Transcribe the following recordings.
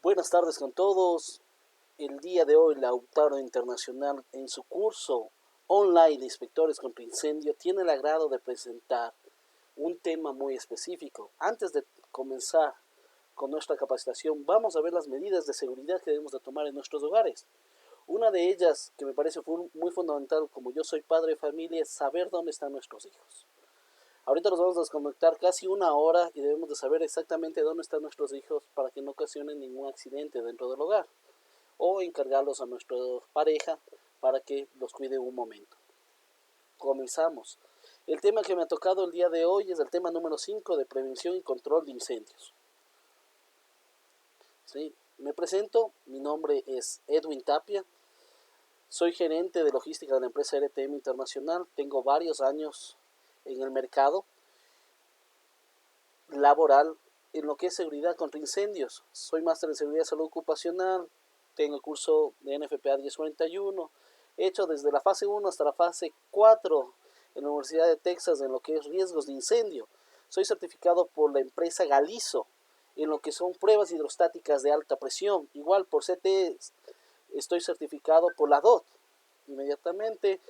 Buenas tardes con todos. El día de hoy Lautaro Internacional en su curso online de inspectores contra incendio tiene el agrado de presentar un tema muy específico. Antes de comenzar con nuestra capacitación, vamos a ver las medidas de seguridad que debemos de tomar en nuestros hogares. Una de ellas, que me parece muy fundamental, como yo soy padre de familia, es saber dónde están nuestros hijos. Ahorita los vamos a desconectar casi una hora y debemos de saber exactamente dónde están nuestros hijos para que no ocasionen ningún accidente dentro del hogar, o encargarlos a nuestra pareja para que los cuide un momento. Comenzamos. El tema que me ha tocado el día de hoy es el tema número 5 de prevención y control de incendios. ¿Sí? Me presento, mi nombre es Edwin Tapia, soy gerente de logística de la empresa RTM Internacional, tengo varios años en el mercado laboral en lo que es seguridad contra incendios. Soy máster en seguridad y salud ocupacional, tengo el curso de NFPA 1041, he hecho desde la fase 1 hasta la fase 4 en la Universidad de Texas en lo que es riesgos de incendio. Soy certificado por la empresa Galizo en lo que son pruebas hidrostáticas de alta presión. Igual por CTE estoy certificado por la DOT. Inmediatamente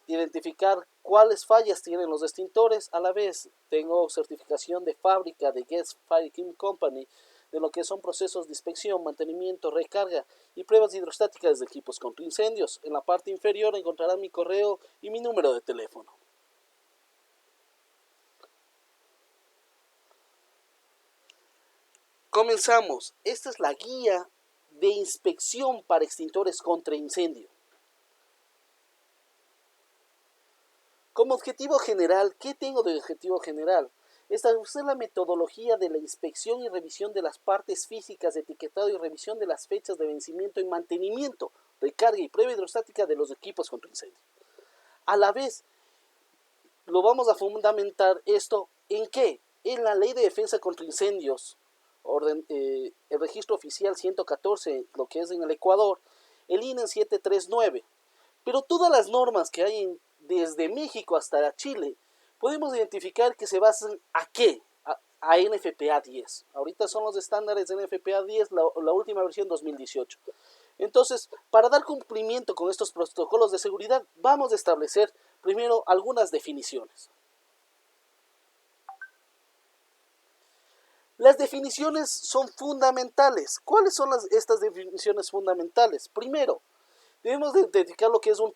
identificar cuáles fallas tienen los extintores. A la vez tengo certificación de fábrica de Guest Fire King Company de lo que son procesos de inspección, mantenimiento, recarga y pruebas hidrostáticas de equipos contra incendios. En la parte inferior encontrarán mi correo y mi número de teléfono. Comenzamos. Esta es la guía de inspección para extintores contra incendio. Como objetivo general, ¿qué tengo de objetivo general? Establecer la metodología de la inspección y revisión de las partes físicas, etiquetado y revisión de las fechas de vencimiento y mantenimiento, recarga y prueba hidrostática de los equipos contra incendio. A la vez, lo vamos a fundamentar esto ¿en qué? En la Ley de Defensa contra Incendios, el registro oficial 114, lo que es en el Ecuador, el INE 739. Pero todas las normas que hay desde México hasta Chile, podemos identificar que se basan ¿a qué? A NFPA 10. Ahorita son los estándares de NFPA 10, la última versión 2018. Entonces, para dar cumplimiento con estos protocolos de seguridad, vamos a establecer primero algunas definiciones. Las definiciones son fundamentales. ¿Cuáles son estas definiciones fundamentales? Primero, debemos de identificar lo que es un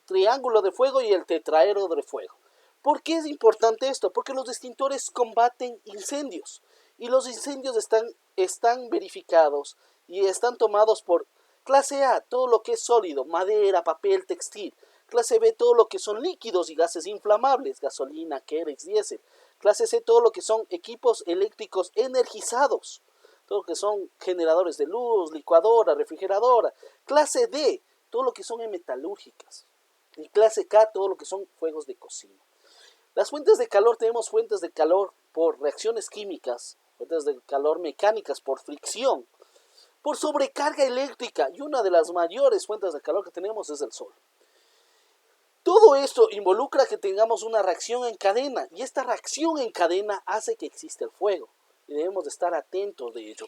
triángulo de fuego y el tetraedro de fuego. ¿Por qué es importante esto? Porque los extintores combaten incendios y los incendios están verificados y están tomados por clase A, todo lo que es sólido, madera, papel, textil. Clase B, todo lo que son líquidos y gases inflamables, gasolina, Kerex, diésel. Clase C, todo lo que son equipos eléctricos energizados, todo lo que son generadores de luz, licuadora, refrigeradora. Clase D, todo lo que son en metalúrgicas. Y clase K, todo lo que son fuegos de cocina. Las fuentes de calor, tenemos fuentes de calor por reacciones químicas, fuentes de calor mecánicas por fricción, por sobrecarga eléctrica, y una de las mayores fuentes de calor que tenemos es el sol. Todo esto involucra que tengamos una reacción en cadena, y esta reacción en cadena hace que exista el fuego, y debemos de estar atentos de ello.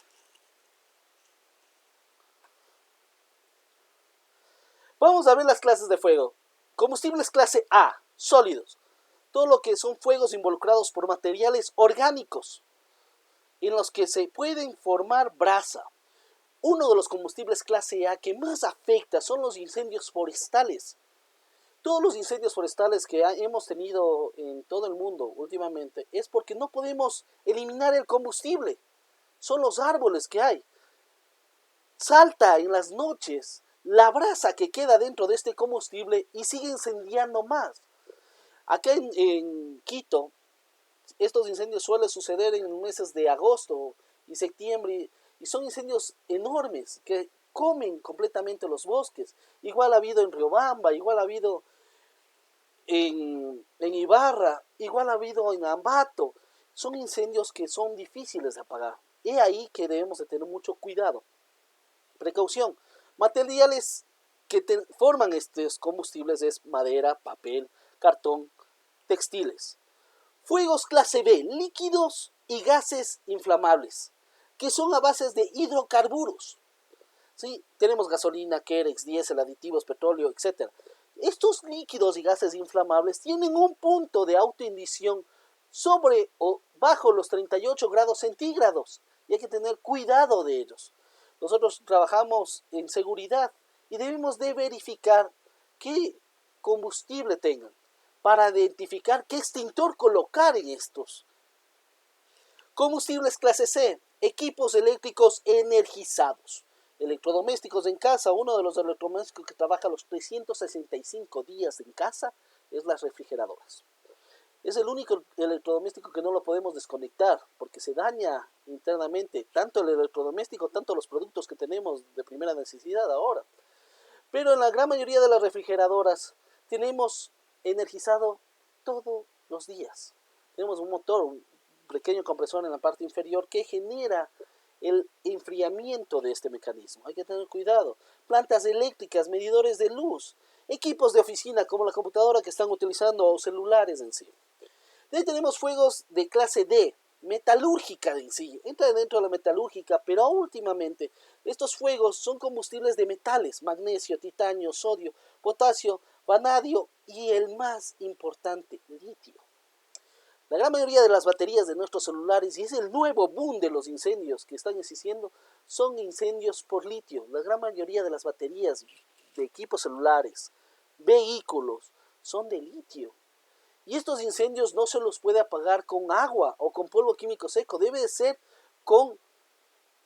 Vamos a ver las clases de fuego. Combustibles clase A, sólidos. Todo lo que son fuegos involucrados por materiales orgánicos, en los que se pueden formar brasa. Uno de los combustibles clase A que más afecta son los incendios forestales. Todos los incendios forestales que hemos tenido en todo el mundo últimamente es porque no podemos eliminar el combustible. Son los árboles que hay. Salta en las noches la brasa que queda dentro de este combustible y sigue incendiando más. Acá en Quito, estos incendios suelen suceder en los meses de agosto y septiembre y son incendios enormes que comen completamente los bosques. Igual ha habido en Riobamba, igual ha habido en Ibarra, igual ha habido en Ambato. Son incendios que son difíciles de apagar. Es ahí que debemos de tener mucho cuidado. Precaución. Materiales que forman estos combustibles es madera, papel, cartón, textiles. Fuegos clase B, líquidos y gases inflamables, que son a base de hidrocarburos. ¿sí? Tenemos gasolina, Kerex, diésel, aditivos, petróleo, etc. Estos líquidos y gases inflamables tienen un punto de autoignición sobre o bajo los 38 grados centígrados y hay que tener cuidado de ellos. Nosotros trabajamos en seguridad y debemos de verificar qué combustible tengan para identificar qué extintor colocar en estos. Combustibles clase C, equipos eléctricos energizados. Electrodomésticos en casa, uno de los electrodomésticos que trabaja los 365 días en casa es las refrigeradoras. Es el único electrodoméstico que no lo podemos desconectar porque se daña internamente, tanto el electrodoméstico, tanto los productos que tenemos de primera necesidad ahora. Pero en la gran mayoría de las refrigeradoras tenemos energizado todos los días. Tenemos un motor, un pequeño compresor en la parte inferior que genera el enfriamiento de este mecanismo. Hay que tener cuidado. Plantas eléctricas, medidores de luz, equipos de oficina como la computadora que están utilizando o celulares en sí. De ahí tenemos fuegos de clase D, metalúrgica en sí. Entra dentro de la metalúrgica, pero últimamente estos fuegos son combustibles de metales, magnesio, titanio, sodio, potasio, vanadio y el más importante, litio. La gran mayoría de las baterías de nuestros celulares, y es el nuevo boom de los incendios que están existiendo, son incendios por litio. La gran mayoría de las baterías de equipos celulares, vehículos, son de litio. Y estos incendios no se los puede apagar con agua o con polvo químico seco, debe de ser con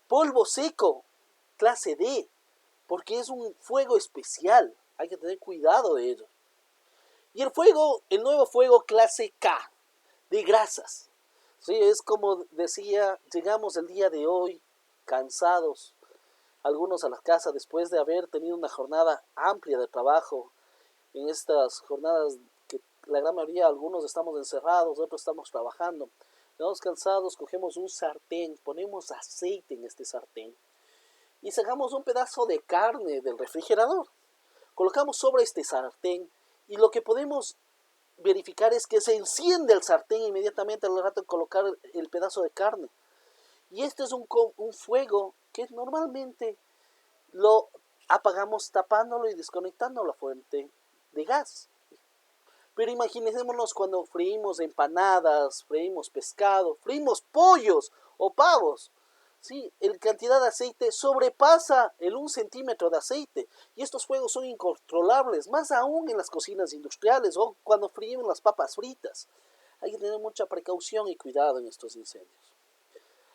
polvo seco, clase D, porque es un fuego especial, hay que tener cuidado de ello. Y el nuevo fuego clase K, de grasas. Sí, es como decía, llegamos el día de hoy cansados, algunos a la casa después de haber tenido una jornada amplia de trabajo. En estas jornadas que la gran mayoría, algunos estamos encerrados, otros estamos trabajando. Estamos cansados, cogemos un sartén, ponemos aceite en este sartén y sacamos un pedazo de carne del refrigerador. Colocamos sobre este sartén y lo que podemos verificar es que se enciende el sartén inmediatamente al rato de colocar el pedazo de carne. Y este es un fuego que normalmente lo apagamos tapándolo y desconectando la fuente de gas. Pero imaginémonos cuando freímos empanadas, freímos pescado, freímos pollos o pavos. ¿Sí? La cantidad de aceite sobrepasa el 1 centímetro de aceite y estos fuegos son incontrolables, más aún en las cocinas industriales o cuando fríen las papas fritas. Hay que tener mucha precaución y cuidado en estos incendios.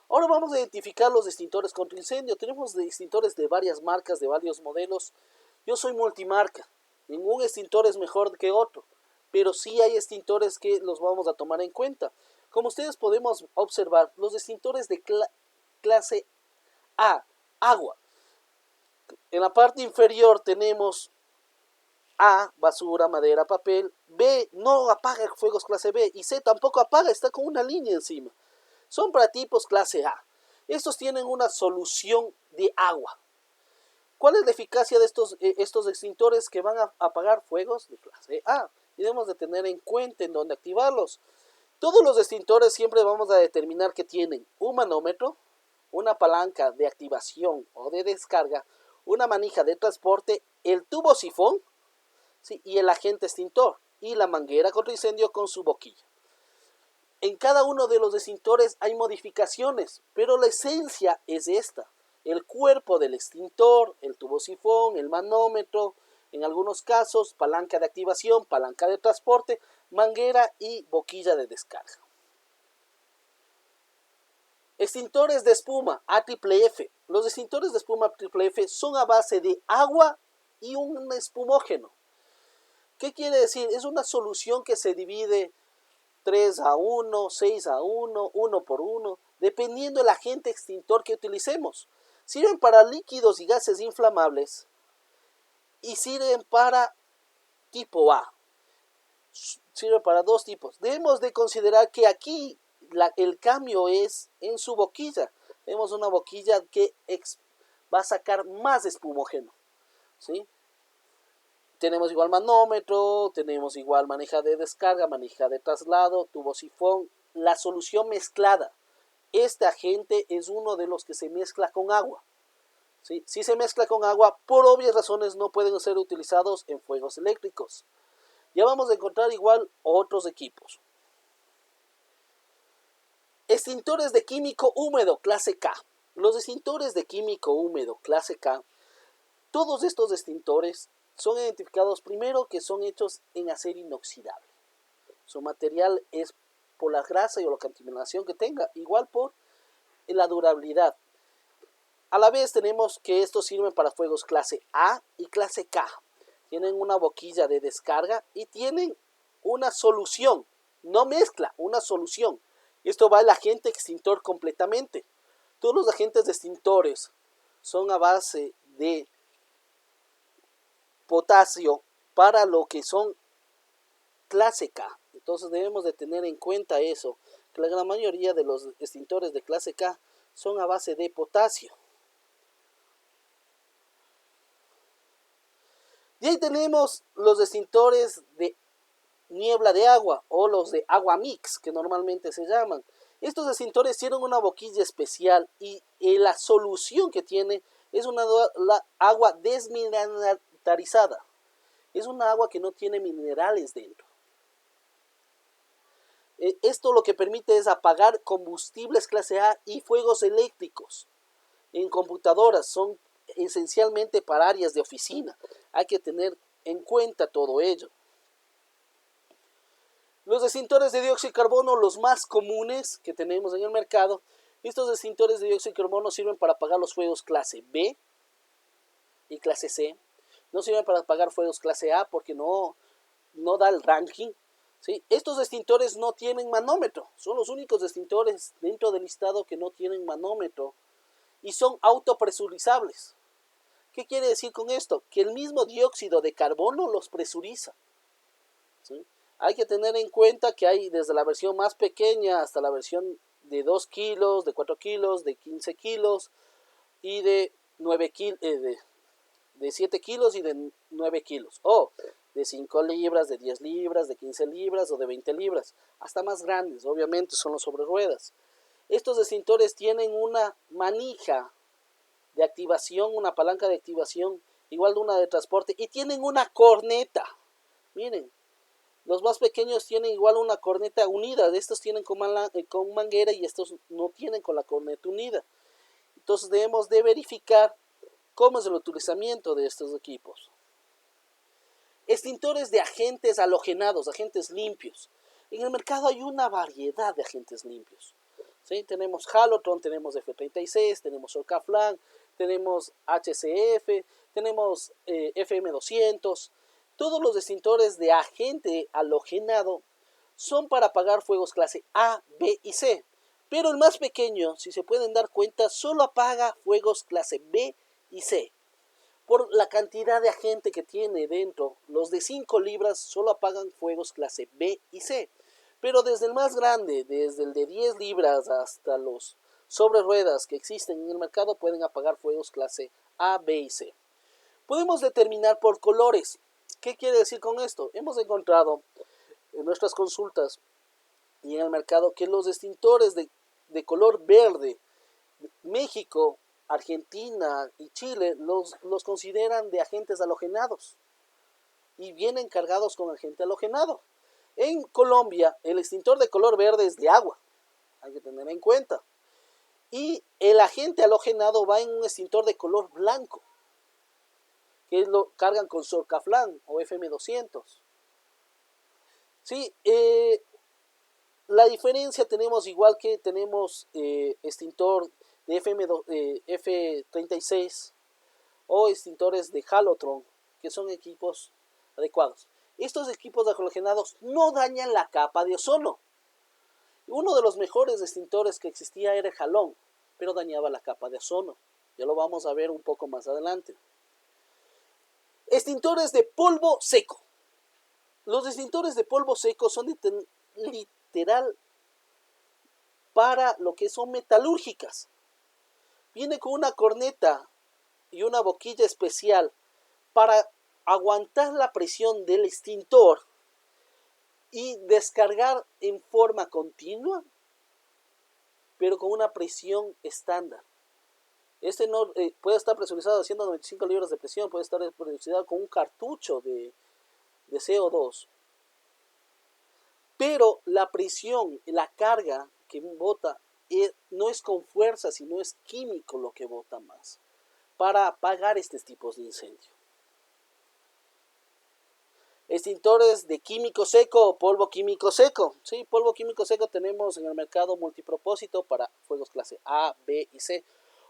Ahora vamos a identificar los extintores contra incendio. Tenemos extintores de varias marcas, de varios modelos. Yo soy multimarca, ningún extintor es mejor que otro, pero sí hay extintores que los vamos a tomar en cuenta. Como ustedes podemos observar, los extintores de clase A, agua. En la parte inferior tenemos A, basura, madera, papel. B, no apaga fuegos clase B. Y C, tampoco apaga, está con una línea encima. Son para tipos clase A. Estos tienen una solución de agua. ¿Cuál es la eficacia de estos extintores que van a apagar fuegos de clase A? Y debemos de tener en cuenta en dónde activarlos. Todos los extintores siempre vamos a determinar que tienen un manómetro, una palanca de activación o de descarga, una manija de transporte, el tubo sifón, ¿sí? Y el agente extintor y la manguera contra incendio con su boquilla. En cada uno de los extintores hay modificaciones, pero la esencia es esta. El cuerpo del extintor, el tubo sifón, el manómetro, en algunos casos palanca de activación, palanca de transporte, manguera y boquilla de descarga. Extintores de espuma AFFF. Los extintores de espuma AFFF son a base de agua y un espumógeno. ¿Qué quiere decir? Es una solución que se divide 3:1, 6:1, 1:1, dependiendo del agente extintor que utilicemos. Sirven para líquidos y gases inflamables y sirven para tipo A. Sirve para dos tipos. Debemos de considerar que aquí el cambio es en su boquilla. Tenemos una boquilla que va a sacar más espumógeno, ¿sí? Tenemos igual manómetro, tenemos igual manija de descarga, manija de traslado, tubo sifón, la solución mezclada. Este agente es uno de los que se mezcla con agua, ¿sí? Si se mezcla con agua, por obvias razones no pueden ser utilizados en fuegos eléctricos. Ya vamos a encontrar igual otros equipos. Extintores de químico húmedo clase K. Los extintores de químico húmedo clase K, todos estos extintores son identificados primero que son hechos en acero inoxidable. Su material es por la grasa y la contaminación que tenga, igual por la durabilidad. A la vez tenemos que estos sirven para fuegos clase A y clase K. Tienen una boquilla de descarga y tienen una solución, no mezcla, una solución. Esto va el agente extintor completamente. Todos los agentes extintores son a base de potasio para lo que son clase K. Entonces debemos de tener en cuenta eso, que la gran mayoría de los extintores de clase K son a base de potasio. Y ahí tenemos los extintores de niebla de agua o los de agua mix, que normalmente se llaman. Estos extintores tienen una boquilla especial y la solución que tiene es una agua desmineralizada. Es una agua que no tiene minerales dentro. Esto lo que permite es apagar combustibles clase A y fuegos eléctricos. En computadoras son esencialmente para áreas de oficina. Hay que tener en cuenta todo ello. Los extintores de dióxido de carbono, los más comunes que tenemos en el mercado, estos extintores de dióxido de carbono sirven para apagar los fuegos clase B y clase C. No sirven para apagar fuegos clase A porque no da el ranking. ¿Sí? Estos extintores no tienen manómetro, son los únicos extintores dentro del listado que no tienen manómetro y son autopresurizables. ¿Qué quiere decir con esto? Que el mismo dióxido de carbono los presuriza. ¿Sí? Hay que tener en cuenta que hay desde la versión más pequeña hasta la versión de 2 kilos, de 4 kilos, de 15 kilos y de 9 kilos, de 7 kilos y de 9 kilos. O de 5 libras, de 10 libras, de 15 libras o de 20 libras. Hasta más grandes, obviamente, son los sobre ruedas. Estos extintores tienen una manija de activación, una palanca de activación, igual de una de transporte, y tienen una corneta. Miren, los más pequeños tienen igual una corneta unida. Estos tienen con manguera y estos no tienen con la corneta unida. Entonces debemos de verificar cómo es el utilizamiento de estos equipos. Extintores de agentes halogenados, agentes limpios. En el mercado hay una variedad de agentes limpios. ¿Sí? Tenemos Halotron, tenemos F36, tenemos Orcaflan, tenemos HCF, tenemos FM200. Todos los extintores de agente halogenado son para apagar fuegos clase A, B y C. Pero el más pequeño, si se pueden dar cuenta, solo apaga fuegos clase B y C. Por la cantidad de agente que tiene dentro, los de 5 libras solo apagan fuegos clase B y C. Pero desde el más grande, desde el de 10 libras hasta los sobre ruedas que existen en el mercado, pueden apagar fuegos clase A, B y C. Podemos determinar por colores. ¿Qué quiere decir con esto? Hemos encontrado en nuestras consultas y en el mercado que los extintores de color verde, México, Argentina y Chile los consideran de agentes halogenados y vienen cargados con agente halogenado. En Colombia, el extintor de color verde es de agua, hay que tener en cuenta. Y el agente halogenado va en un extintor de color blanco, que lo cargan con Sorcaflan o FM200. Sí, la diferencia tenemos igual que tenemos extintor de F36 o extintores de Halotron, que son equipos adecuados. Estos equipos halogenados no dañan la capa de ozono. Uno de los mejores extintores que existía era el Halón, pero dañaba la capa de ozono. Ya lo vamos a ver un poco más adelante. Extintores de polvo seco. Los extintores de polvo seco son literal para lo que son metalúrgicas. Viene con una corneta y una boquilla especial para aguantar la presión del extintor y descargar en forma continua, pero con una presión estándar. Este no puede estar presurizado a 195 libras de presión, puede estar presurizado con un cartucho de CO2. Pero la presión, la carga que bota no es con fuerza, sino es químico lo que bota más para apagar estos tipos de incendio. Extintores de químico seco o polvo químico seco. Sí, polvo químico seco tenemos en el mercado multipropósito para fuegos clase A, B y C.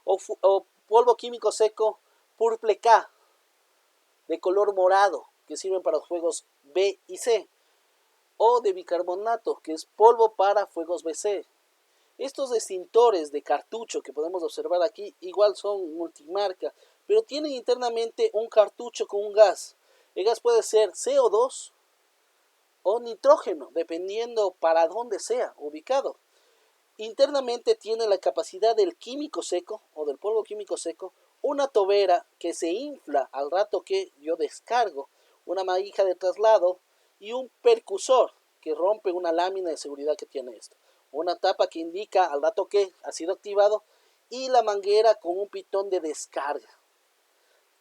O polvo químico seco Purple K de color morado que sirven para los fuegos B y C. O de bicarbonato que es polvo para fuegos BC. Estos extintores de cartucho que podemos observar aquí igual son multimarca, pero tienen internamente un cartucho con un gas. El gas puede ser CO2 o nitrógeno, dependiendo para dónde sea ubicado. Internamente tiene la capacidad del químico seco o del polvo químico seco, una tobera que se infla al rato que yo descargo, una manija de traslado y un percusor que rompe una lámina de seguridad que tiene esto. Una tapa que indica al rato que ha sido activado y la manguera con un pitón de descarga.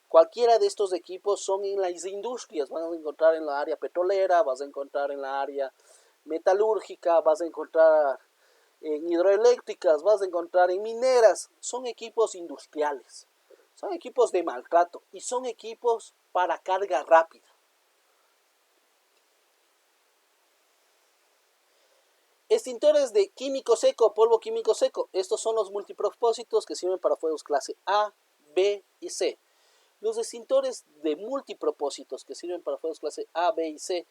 Cualquiera de estos equipos son en las industrias, vas a encontrar en la área petrolera, vas a encontrar en la área metalúrgica, vas a encontrar en hidroeléctricas, vas a encontrar en mineras. Son equipos industriales, son equipos de maltrato y son equipos para carga rápida. Extintores de químico seco, polvo químico seco. Estos son los multipropósitos que sirven para fuegos clase A, B y C. Los extintores de multipropósitos que sirven para fuegos clase A, B y C,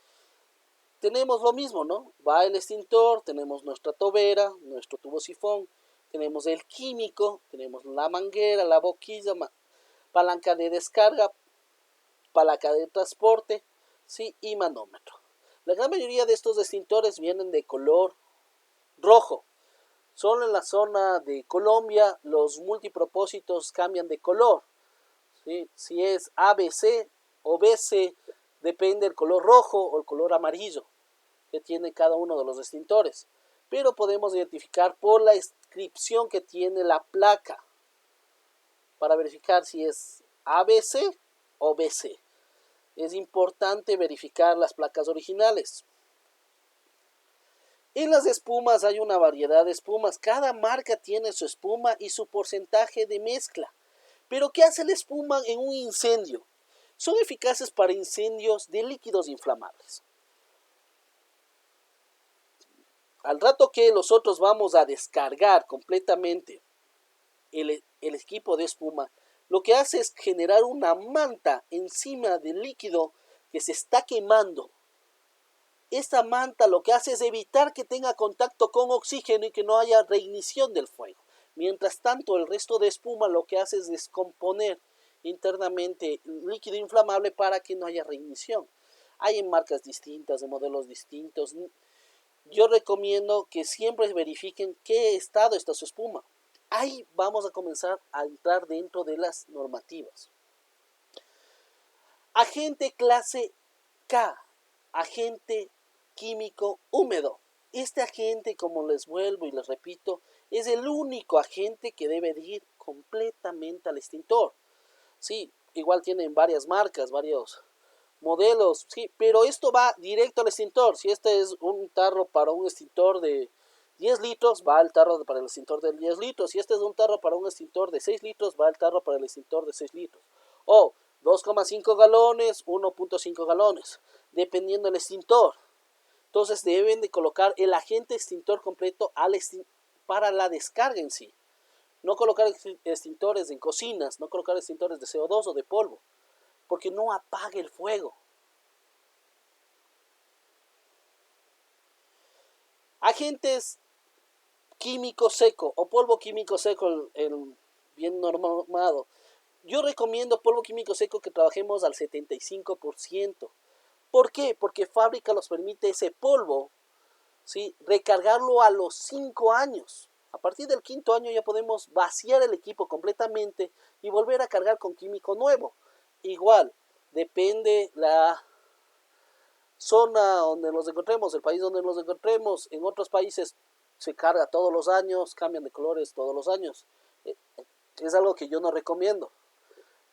tenemos lo mismo, ¿no? Va el extintor, tenemos nuestra tobera, nuestro tubo sifón, tenemos el químico, tenemos la manguera, la boquilla, palanca de descarga, palanca de transporte, ¿sí? Y manómetro. La gran mayoría de estos extintores vienen de color rojo. Solo en la zona de Colombia los multipropósitos cambian de color. ¿Sí? Si es ABC o BC, depende del color rojo o el color amarillo que tiene cada uno de los extintores. Pero podemos identificar por la inscripción que tiene la placa para verificar si es ABC o BC. Es importante verificar las placas originales. En las espumas hay una variedad de espumas. Cada marca tiene su espuma y su porcentaje de mezcla. Pero ¿qué hace la espuma en un incendio? Son eficaces para incendios de líquidos inflamables. Al rato que nosotros vamos a descargar completamente el equipo de espuma, lo que hace es generar una manta encima del líquido que se está quemando. Esta manta lo que hace es evitar que tenga contacto con oxígeno y que no haya reignición del fuego. Mientras tanto, el resto de espuma lo que hace es descomponer internamente el líquido inflamable para que no haya reignición. Hay en marcas distintas, de modelos distintos. Yo recomiendo que siempre verifiquen qué estado está su espuma. Ahí vamos a comenzar a entrar dentro de las normativas. Agente clase K, agente químico húmedo. Este agente, como les vuelvo y les repito, es el único agente que debe de ir completamente al extintor. Sí, igual tienen varias marcas, varios modelos, sí, pero esto va directo al extintor. Si este es un tarro para un extintor de 10 litros, va al tarro para el extintor de 10 litros. Si este es un tarro para un extintor de 6 litros, va al tarro para el extintor de 6 litros. O 2,5 galones, 1,5 galones, dependiendo del extintor. Entonces deben de colocar el agente extintor completo para la descarga en sí. No colocar extintores en cocinas, no colocar extintores de CO2 o de polvo, porque no apaga el fuego. Agentes químico seco o polvo químico seco, el bien normado. Yo recomiendo polvo químico seco que trabajemos al 75%. ¿Por qué? Porque fábrica nos permite ese polvo, ¿sí?, recargarlo a los 5 años. A partir del 5.º año ya podemos vaciar el equipo completamente y volver a cargar con químico nuevo. Igual, depende la zona donde nos encontremos, el país donde nos encontremos. En otros países se carga todos los años, cambian de colores todos los años. Es algo que yo no recomiendo.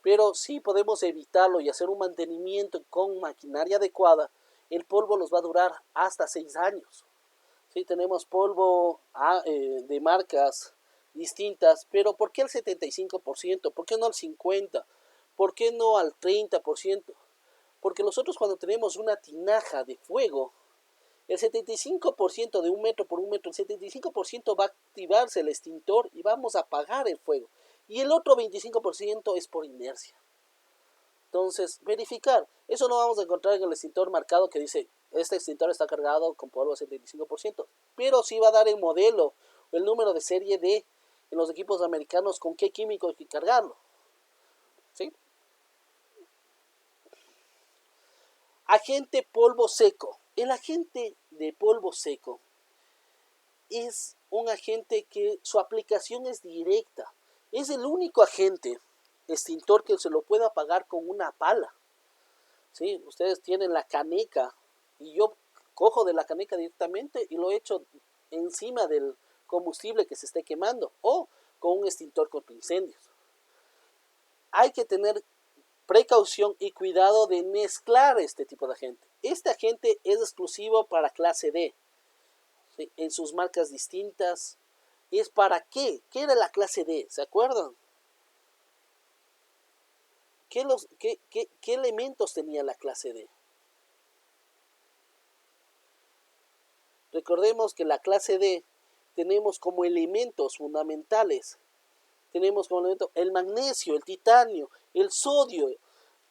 Pero si podemos evitarlo y hacer un mantenimiento con maquinaria adecuada, el polvo nos va a durar hasta 6 años. Sí, tenemos polvo de marcas distintas, pero ¿por qué el 75%? ¿Por qué no al 50%? ¿Por qué no al 30%? Porque nosotros cuando tenemos una tinaja de fuego, el 75% de 1 metro por 1 metro, el 75% va a activarse el extintor y vamos a apagar el fuego. Y el otro 25% es por inercia. Entonces, verificar. Eso no vamos a encontrar en el extintor marcado que dice, este extintor está cargado con polvo al 75%. Pero sí va a dar el modelo, el número de serie de en los equipos americanos con qué químico hay que cargarlo. ¿Sí? Agente polvo seco. El agente de polvo seco es un agente que su aplicación es directa. Es el único agente extintor que se lo puede apagar con una pala. ¿Sí? Ustedes tienen la caneca y yo cojo de la caneca directamente y lo echo encima del combustible que se esté quemando o con un extintor contra incendios. Hay que tener precaución y cuidado de mezclar este tipo de agente. Este agente es exclusivo para clase D, ¿sí? En sus marcas distintas. ¿Es para qué? ¿Qué era la clase D? ¿Se acuerdan? ¿Qué elementos tenía la clase D? Recordemos que la clase D tenemos como elementos fundamentales, tenemos como elemento el magnesio, el titanio, el sodio,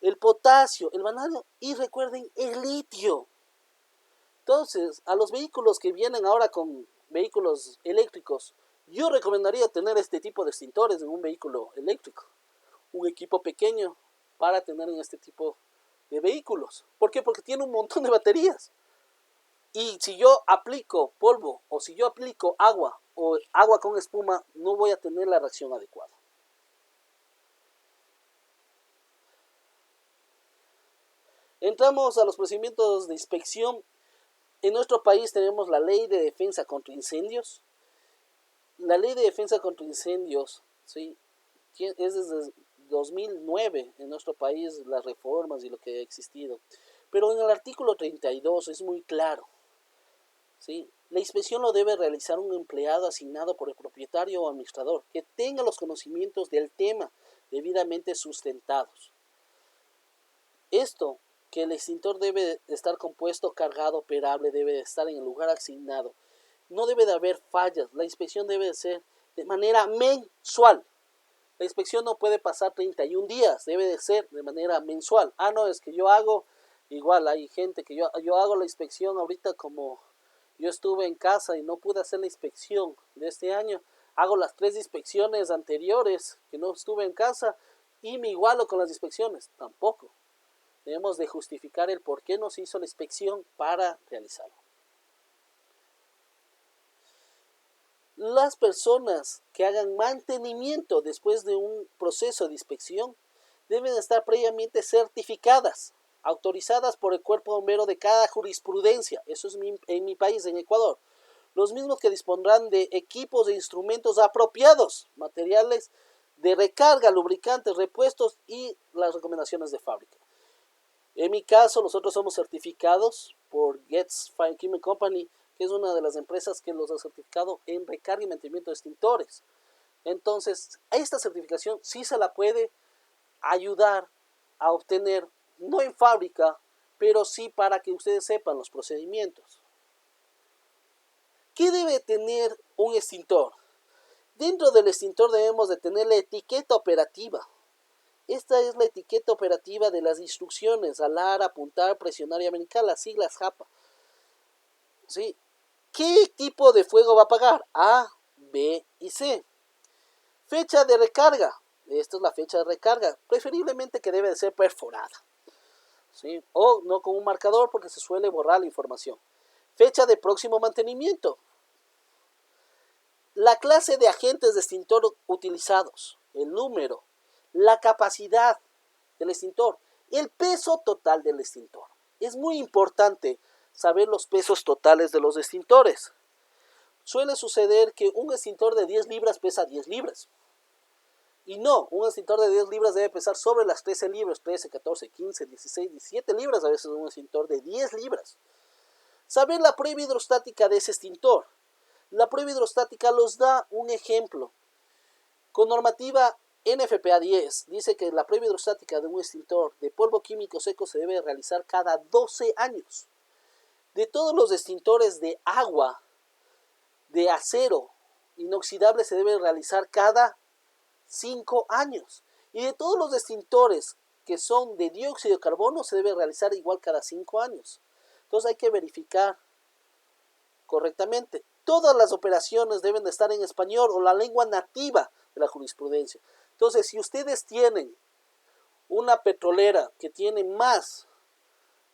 el potasio, el vanadio y recuerden el litio. Entonces, a los vehículos que vienen ahora con vehículos eléctricos, yo recomendaría tener este tipo de extintores en un vehículo eléctrico, un equipo pequeño para tener en este tipo de vehículos. ¿Por qué? Porque tiene un montón de baterías. Y si yo aplico polvo o si yo aplico agua o agua con espuma, no voy a tener la reacción adecuada. Entramos a los procedimientos de inspección. En nuestro país tenemos la Ley de Defensa contra Incendios. La Ley de Defensa contra Incendios, ¿sí? Es desde 2009 en nuestro país las reformas y lo que ha existido. Pero en el artículo 32 es muy claro. ¿Sí? La inspección lo debe realizar un empleado asignado por el propietario o administrador que tenga los conocimientos del tema debidamente sustentados. Esto, que el extintor debe estar compuesto, cargado, operable, debe estar en el lugar asignado. No debe de haber fallas. La inspección debe de ser de manera mensual. La inspección no puede pasar 31 días, debe de ser de manera mensual. No, es que yo hago, igual hay gente que yo hago la inspección ahorita como yo estuve en casa y no pude hacer la inspección de este año. Hago las 3 inspecciones anteriores que no estuve en casa y me igualo con las inspecciones. Tampoco. Debemos de justificar el por qué no se hizo la inspección para realizarlo. Las personas que hagan mantenimiento después de un proceso de inspección deben estar previamente certificadas, autorizadas por el cuerpo bombero de cada jurisprudencia. Eso es en mi país, en Ecuador. Los mismos que dispondrán de equipos e instrumentos apropiados, materiales de recarga, lubricantes, repuestos y las recomendaciones de fábrica. En mi caso, nosotros somos certificados por Getz Fire Equipment Company, que es una de las empresas que los ha certificado en recarga y mantenimiento de extintores. Entonces, esta certificación sí se la puede ayudar a obtener, no en fábrica, pero sí para que ustedes sepan los procedimientos. ¿Qué debe tener un extintor? Dentro del extintor debemos de tener la etiqueta operativa. Esta es la etiqueta operativa de las instrucciones: alar, apuntar, presionar y americar, las siglas JAPA. ¿Sí? ¿Qué tipo de fuego va a apagar? A, B y C. Fecha de recarga. Esta es la fecha de recarga. Preferiblemente que debe de ser perforada. ¿Sí? O no con un marcador porque se suele borrar la información. Fecha de próximo mantenimiento. La clase de agentes de extintor utilizados. El número. La capacidad del extintor. El peso total del extintor. Es muy importante saber los pesos totales de los extintores. Suele suceder que un extintor de 10 libras pesa 10 libras. Y no, un extintor de 10 libras debe pesar sobre las 13 libras, 13, 14, 15, 16, 17 libras, a veces un extintor de 10 libras. Saber la prueba hidrostática de ese extintor. La prueba hidrostática los da un ejemplo. Con normativa NFPA 10, dice que la prueba hidrostática de un extintor de polvo químico seco se debe realizar cada 12 años. De todos los extintores de agua, de acero inoxidable se debe realizar cada 5 años. Y de todos los extintores que son de dióxido de carbono se debe realizar igual cada 5 años. Entonces hay que verificar correctamente. Todas las operaciones deben de estar en español o la lengua nativa de la jurisprudencia. Entonces, si ustedes tienen una petrolera que tiene más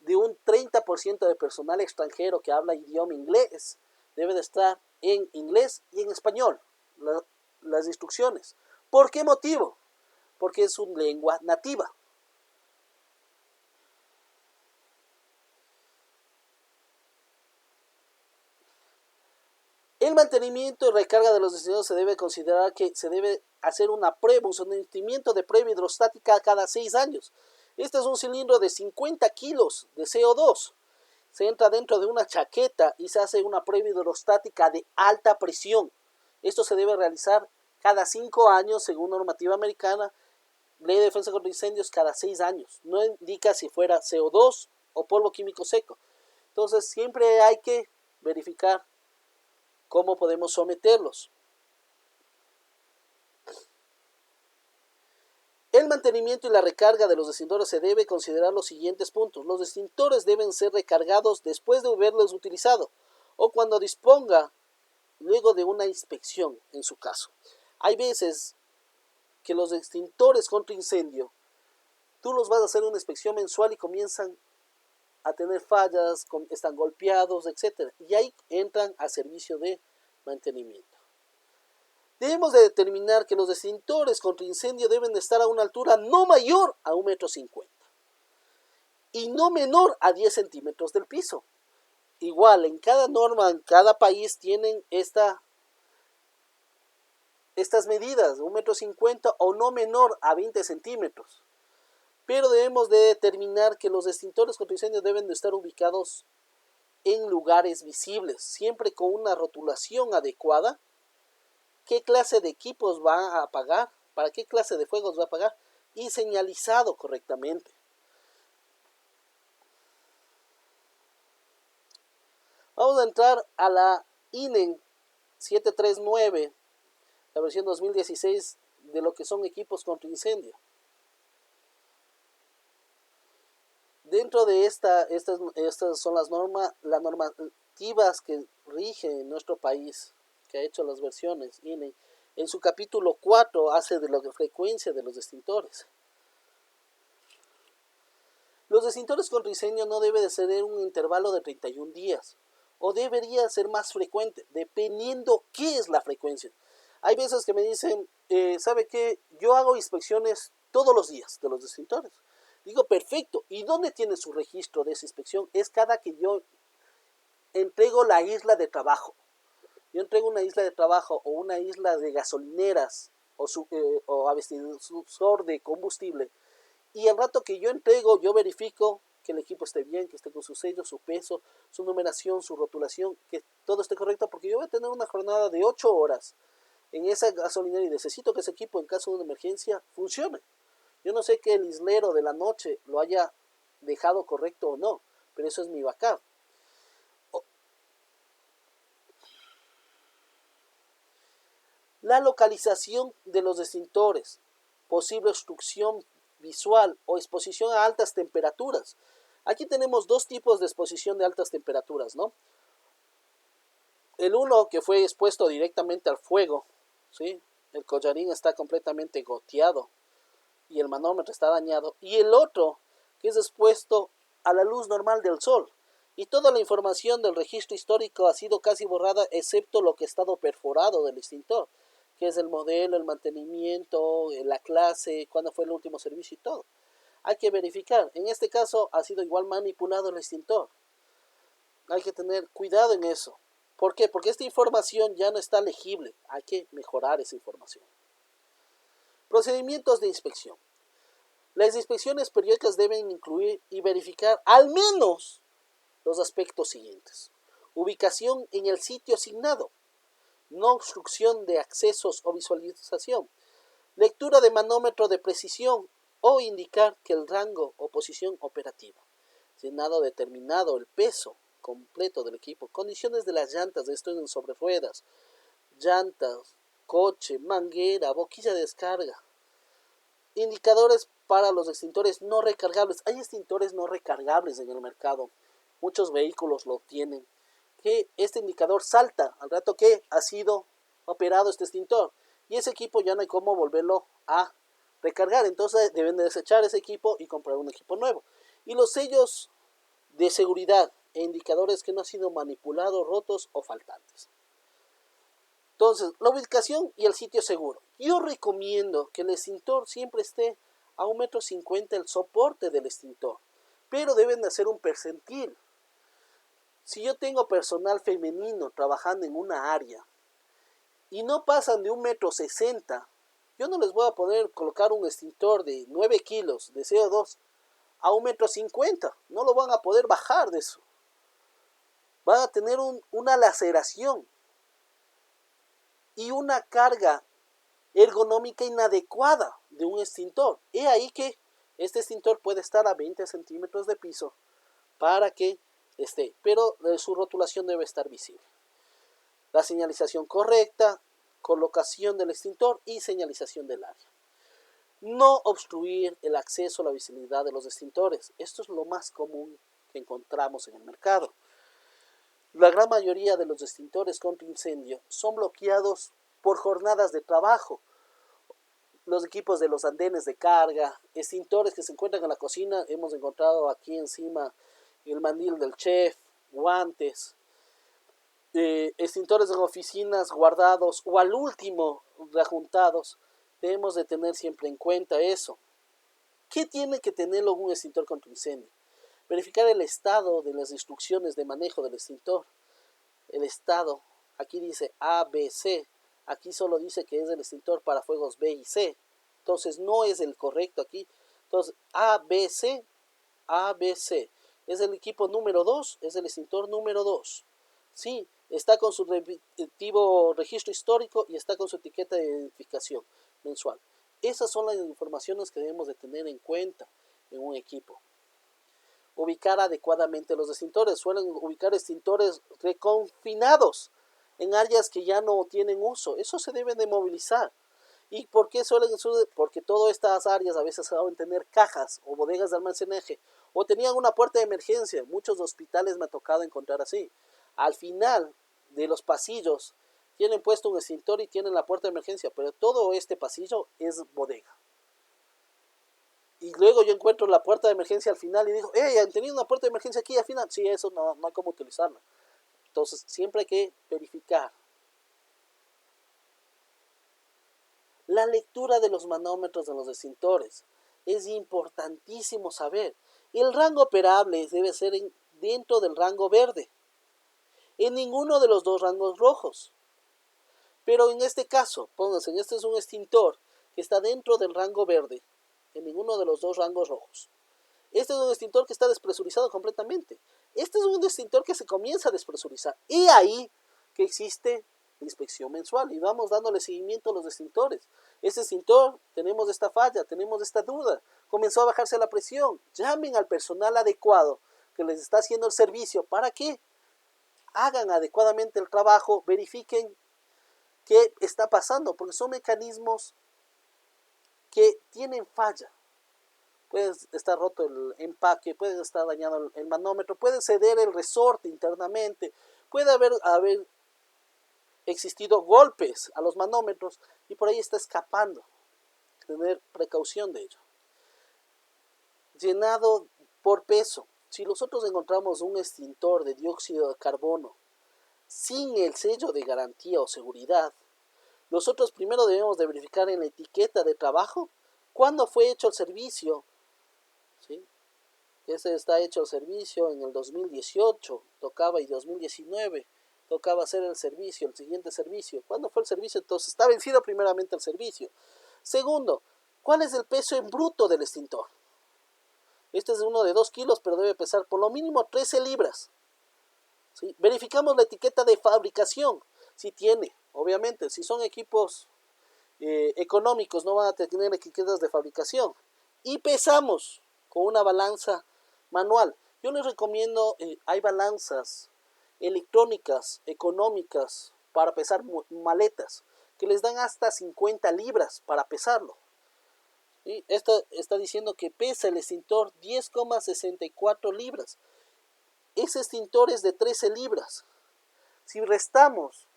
de un 30% de personal extranjero que habla idioma inglés, debe de estar en inglés y en español las instrucciones. ¿Por qué motivo? Porque es una lengua nativa. El mantenimiento y recarga de los extintores se debe considerar que se debe hacer una prueba, un sometimiento de prueba hidrostática cada 6 años. Este es un cilindro de 50 kilos de CO2. Se entra dentro de una chaqueta y se hace una prueba hidrostática de alta presión. Esto se debe realizar cada 5 años según normativa americana, ley de defensa contra incendios cada 6 años. No indica si fuera CO2 o polvo químico seco. Entonces siempre hay que verificar cómo podemos someterlos. El mantenimiento y la recarga de los extintores se debe considerar los siguientes puntos. Los extintores deben ser recargados después de haberlos utilizado o cuando disponga luego de una inspección, en su caso. Hay veces que los extintores contra incendio, tú los vas a hacer una inspección mensual y comienzan a tener fallas, están golpeados, etc. Y ahí entran a servicio de mantenimiento. Debemos de determinar que los extintores contra incendio deben de estar a una altura no mayor a 1,50 m y no menor a 10 centímetros del piso. Igual, en cada norma, en cada país tienen estas medidas, 1,50 m o no menor a 20 centímetros. Pero debemos de determinar que los extintores contra incendio deben de estar ubicados en lugares visibles, siempre con una rotulación adecuada. ¿Qué clase de equipos va a apagar? ¿Para qué clase de fuegos va a apagar? Y señalizado correctamente. Vamos a entrar a la INEN 739, la versión 2016 de lo que son equipos contra incendio. Dentro de estas son las normativas que rigen en nuestro país, que ha hecho las versiones INEN. En su capítulo 4 hace de la frecuencia de los extintores. Los extintores contra incendio no debe de ser en un intervalo de 31 días o debería ser más frecuente, dependiendo qué es la frecuencia. Hay veces que me dicen, ¿sabe qué? Yo hago inspecciones todos los días de los extintores. Digo, perfecto. ¿Y dónde tiene su registro de esa inspección? Es cada que yo entrego la isla de trabajo. Yo entrego una isla de trabajo o una isla de gasolineras o abastecedor de combustible. Y al rato que yo entrego, yo verifico que el equipo esté bien, que esté con su sello, su peso, su numeración, su rotulación, que todo esté correcto, porque yo voy a tener una jornada de 8 horas en esa gasolinera y necesito que ese equipo en caso de una emergencia funcione. Yo no sé que el islero de la noche lo haya dejado correcto o no, pero eso es mi backup. La localización de los extintores, posible obstrucción visual o exposición a altas temperaturas. Aquí tenemos dos tipos de exposición de altas temperaturas, ¿no? El uno que fue expuesto directamente al fuego, ¿sí? El collarín está completamente goteado y el manómetro está dañado. Y el otro que es expuesto a la luz normal del sol. Y toda la información del registro histórico ha sido casi borrada, excepto lo que ha estado perforado del extintor, que es el modelo, el mantenimiento, la clase, cuándo fue el último servicio y todo. Hay que verificar. En este caso ha sido igual manipulado el extintor. Hay que tener cuidado en eso. ¿Por qué? Porque esta información ya no está legible. Hay que mejorar esa información. Procedimientos de inspección. Las inspecciones periódicas deben incluir y verificar al menos los aspectos siguientes. Ubicación en el sitio asignado. No obstrucción de accesos o visualización. Lectura de manómetro de precisión o indicar que el rango o posición operativa. Llenado determinado, el peso completo del equipo. Condiciones de las llantas, esto en sobre ruedas. Llantas, coche, manguera, boquilla de descarga. Indicadores para los extintores no recargables. Hay extintores no recargables en el mercado. Muchos vehículos lo tienen. Que este indicador salta al rato que ha sido operado este extintor. Y ese equipo ya no hay cómo volverlo a recargar. Entonces deben de desechar ese equipo y comprar un equipo nuevo. Y los sellos de seguridad e indicadores que no han sido manipulados, rotos o faltantes. Entonces, la ubicación y el sitio seguro. Yo recomiendo que el extintor siempre esté a 1,50 m el soporte del extintor, pero deben de hacer un percentil. Si yo tengo personal femenino trabajando en una área y no pasan de 1,60 m, yo no les voy a poder colocar un extintor de 9 kilos de CO2 a 1,50 m. No lo van a poder bajar de eso. Van a tener una laceración y una carga ergonómica inadecuada de un extintor. He ahí que este extintor puede estar a 20 centímetros de piso para que esté, pero su rotulación debe estar visible. La señalización correcta, colocación del extintor y señalización del área. No obstruir el acceso a la visibilidad de los extintores. Esto es lo más común que encontramos en el mercado. La gran mayoría de los extintores contra incendio son bloqueados por jornadas de trabajo. Los equipos de los andenes de carga, extintores que se encuentran en la cocina, hemos encontrado aquí encima el mandil del chef, guantes, extintores en oficinas guardados o al último rejuntados. Debemos de tener siempre en cuenta eso. ¿Qué tiene que tenerlo un extintor contra incendio? Verificar el estado de las instrucciones de manejo del extintor. El estado, aquí dice A, B, C. Aquí solo dice que es el extintor para fuegos B y C. Entonces no es el correcto aquí. Entonces A, B, C, A, B, C. Es el equipo número 2, es el extintor número 2. Sí, está con su respectivo registro histórico y está con su etiqueta de identificación mensual. Esas son las informaciones que debemos de tener en cuenta en un equipo. Ubicar adecuadamente los extintores. Suelen ubicar extintores reconfinados en áreas que ya no tienen uso. Eso se debe de movilizar. ¿Y por qué suelen suceder? Porque todas estas áreas a veces saben tener cajas o bodegas de almacenaje o tenían una puerta de emergencia. Muchos hospitales me ha tocado encontrar así. Al final de los pasillos tienen puesto un extintor y tienen la puerta de emergencia, pero todo este pasillo es bodega. Y luego yo encuentro la puerta de emergencia al final y digo, ¿han tenido una puerta de emergencia aquí al final? Sí, eso no hay cómo utilizarla. Entonces, siempre hay que verificar. La lectura de los manómetros de los extintores. Es importantísimo saber. El rango operable debe ser dentro del rango verde. En ninguno de los dos rangos rojos. Pero en este caso, pónganse, este es un extintor que está dentro del rango verde. En ninguno de los dos rangos rojos. Este es un extintor que está despresurizado completamente. Este es un extintor que se comienza a despresurizar. Y ahí que existe la inspección mensual y vamos dándole seguimiento a los extintores. Este extintor, tenemos esta falla, tenemos esta duda. Comenzó a bajarse la presión. Llamen al personal adecuado que les está haciendo el servicio para que hagan adecuadamente el trabajo, verifiquen qué está pasando, porque son mecanismos que tienen falla. Puede estar roto el empaque, puede estar dañado el manómetro, puede ceder el resorte internamente, puede haber existido golpes a los manómetros y por ahí está escapando. Tener precaución de ello. Llenado por peso. Si nosotros encontramos un extintor de dióxido de carbono sin el sello de garantía o seguridad, nosotros primero debemos de verificar en la etiqueta de trabajo cuándo fue hecho el servicio. ¿Sí? Ese está hecho el servicio en el 2018, tocaba, y 2019 tocaba hacer el servicio, el siguiente servicio. ¿Cuándo fue el servicio? Entonces está vencido primeramente el servicio. Segundo, ¿Cuál es el peso en bruto del extintor? Este es uno de 2 kilos, pero debe pesar por lo mínimo 13 libras. ¿Sí? Verificamos la etiqueta de fabricación, si tiene, obviamente, si son equipos económicos no van a tener etiquetas de fabricación. Y pesamos con una balanza manual. Yo les recomiendo, hay balanzas electrónicas, económicas, para pesar maletas, que les dan hasta 50 libras para pesarlo. ¿Sí? Esto está diciendo que pesa el extintor 10,64 libras. Ese extintor es de 13 libras. Si restamos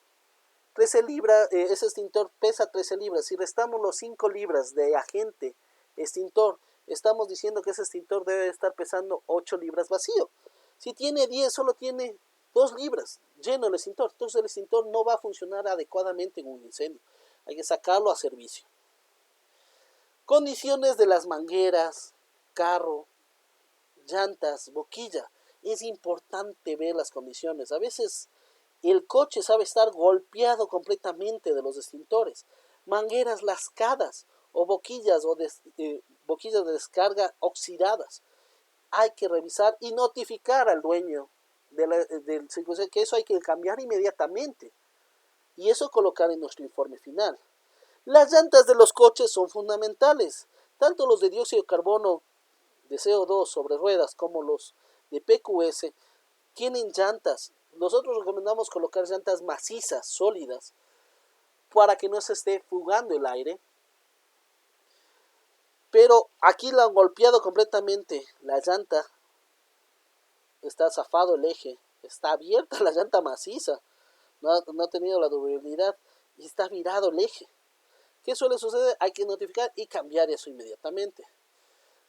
13 libras, ese extintor pesa 13 libras. Si restamos los 5 libras de agente extintor, estamos diciendo que ese extintor debe estar pesando 8 libras vacío. Si tiene 10, solo tiene 2 libras lleno el extintor. Entonces el extintor no va a funcionar adecuadamente en un incendio. Hay que sacarlo a servicio. Condiciones de las mangueras, carro, llantas, boquilla. Es importante ver las condiciones. A veces el coche sabe estar golpeado completamente de los extintores. Mangueras lascadas o boquillas boquillas de descarga oxidadas. Hay que revisar y notificar al dueño del circuito, que eso hay que cambiar inmediatamente. Y eso colocar en nuestro informe final. Las llantas de los coches son fundamentales. Tanto los de dióxido de carbono de CO2 sobre ruedas como los de PQS tienen llantas. Nosotros recomendamos colocar llantas macizas, sólidas, para que no se esté fugando el aire. Pero aquí la han golpeado completamente la llanta. Está zafado el eje. Está abierta la llanta maciza. No ha tenido la durabilidad y está virado el eje. ¿Qué suele suceder? Hay que notificar y cambiar eso inmediatamente.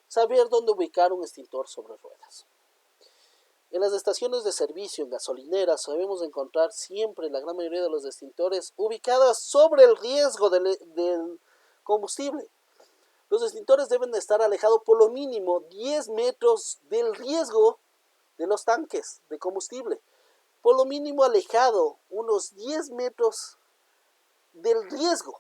Saber dónde ubicar un extintor sobre ruedas. En las estaciones de servicio, en gasolineras, sabemos encontrar siempre la gran mayoría de los extintores ubicadas sobre el riesgo del combustible. Los extintores deben estar alejados por lo mínimo 10 metros del riesgo de los tanques de combustible. Por lo mínimo alejado unos 10 metros del riesgo.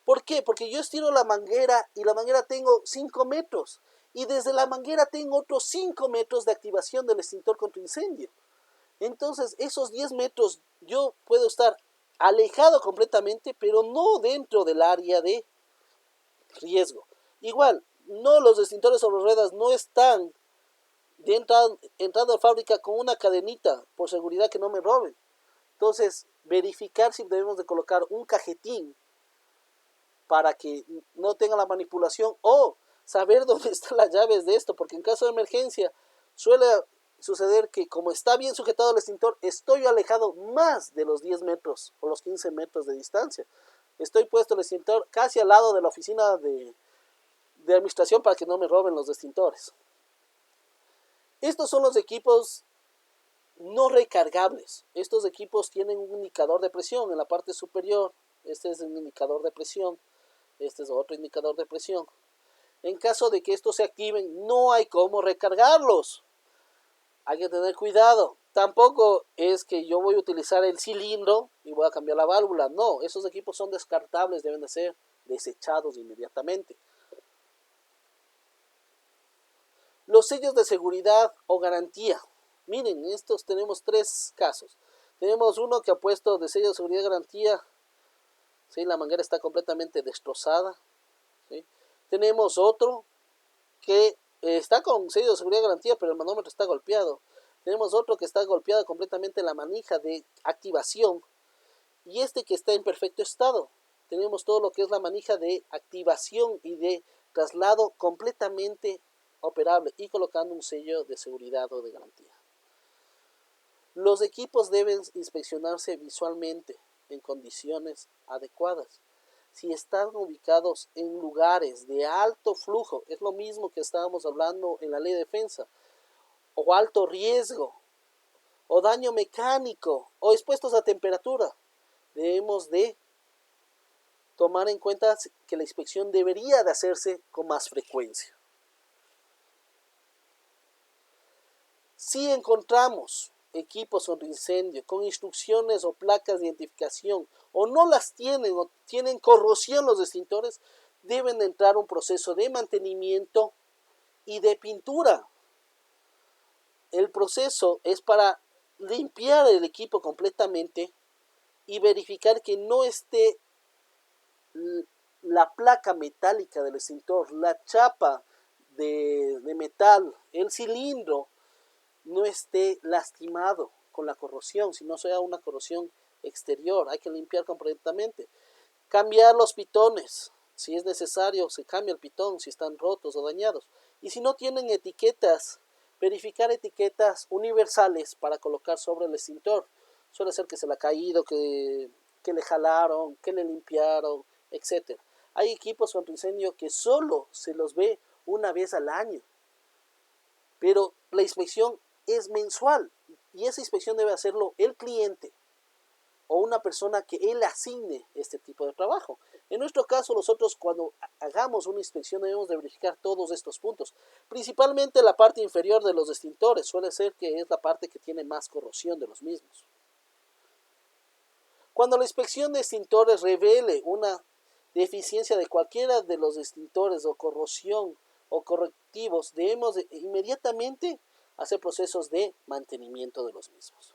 ¿Por qué? Porque yo estiro la manguera y la manguera tengo 5 metros. Y desde la manguera tengo otros 5 metros de activación del extintor contra incendio. Entonces, esos 10 metros yo puedo estar alejado completamente, pero no dentro del área de riesgo. Igual, no, los extintores sobre ruedas no están entrando a fábrica con una cadenita por seguridad que no me roben. Entonces, verificar si debemos de colocar un cajetín para que no tenga la manipulación o saber dónde están las llaves de esto, porque en caso de emergencia suele suceder que como está bien sujetado el extintor, estoy alejado más de los 10 metros o los 15 metros de distancia. Estoy puesto el extintor casi al lado de la oficina de administración para que no me roben los extintores. Estos son los equipos no recargables. Estos equipos tienen un indicador de presión en la parte superior. Este es un indicador de presión. Este es otro indicador de presión. En caso de que estos se activen, no hay cómo recargarlos. Hay que tener cuidado. Tampoco es que yo voy a utilizar el cilindro y voy a cambiar la válvula. No, esos equipos son descartables, deben de ser desechados inmediatamente. Los sellos de seguridad o garantía. Miren, estos tenemos 3 casos. Tenemos uno que ha puesto de sello de seguridad y garantía. ¿Sí? La manguera está completamente destrozada. ¿Sí? Tenemos otro que está con sello de seguridad y garantía, pero el manómetro está golpeado. Tenemos otro que está golpeado completamente la manija de activación. Y este que está en perfecto estado. Tenemos todo lo que es la manija de activación y de traslado completamente operable y colocando un sello de seguridad o de garantía. Los equipos deben inspeccionarse visualmente en condiciones adecuadas. Si están ubicados en lugares de alto flujo, es lo mismo que estábamos hablando en la ley de defensa, o alto riesgo, o daño mecánico, o expuestos a temperatura, debemos de tomar en cuenta que la inspección debería de hacerse con más frecuencia. Si encontramos equipos contra incendio con instrucciones o placas de identificación o no las tienen o tienen corrosión los extintores, deben entrar un proceso de mantenimiento y de pintura. El proceso es para limpiar el equipo completamente y verificar que no esté la placa metálica del extintor, la chapa de metal, el cilindro, no esté lastimado con la corrosión, sino sea una corrosión exterior. Hay que limpiar completamente. Cambiar los pitones. Si es necesario, se cambia el pitón si están rotos o dañados. Y si no tienen etiquetas, verificar etiquetas universales para colocar sobre el extintor. Suele ser que se le ha caído, que le jalaron, que le limpiaron, etc. Hay equipos contra incendio que solo se los ve una vez al año, pero la inspección es mensual y esa inspección debe hacerlo el cliente o una persona que él asigne este tipo de trabajo. En nuestro caso, nosotros cuando hagamos una inspección debemos de verificar todos estos puntos, principalmente la parte inferior de los extintores, suele ser que es la parte que tiene más corrosión de los mismos. Cuando la inspección de extintores revele una deficiencia de cualquiera de los extintores o corrosión o correctivos, debemos de inmediatamente hacer procesos de mantenimiento de los mismos.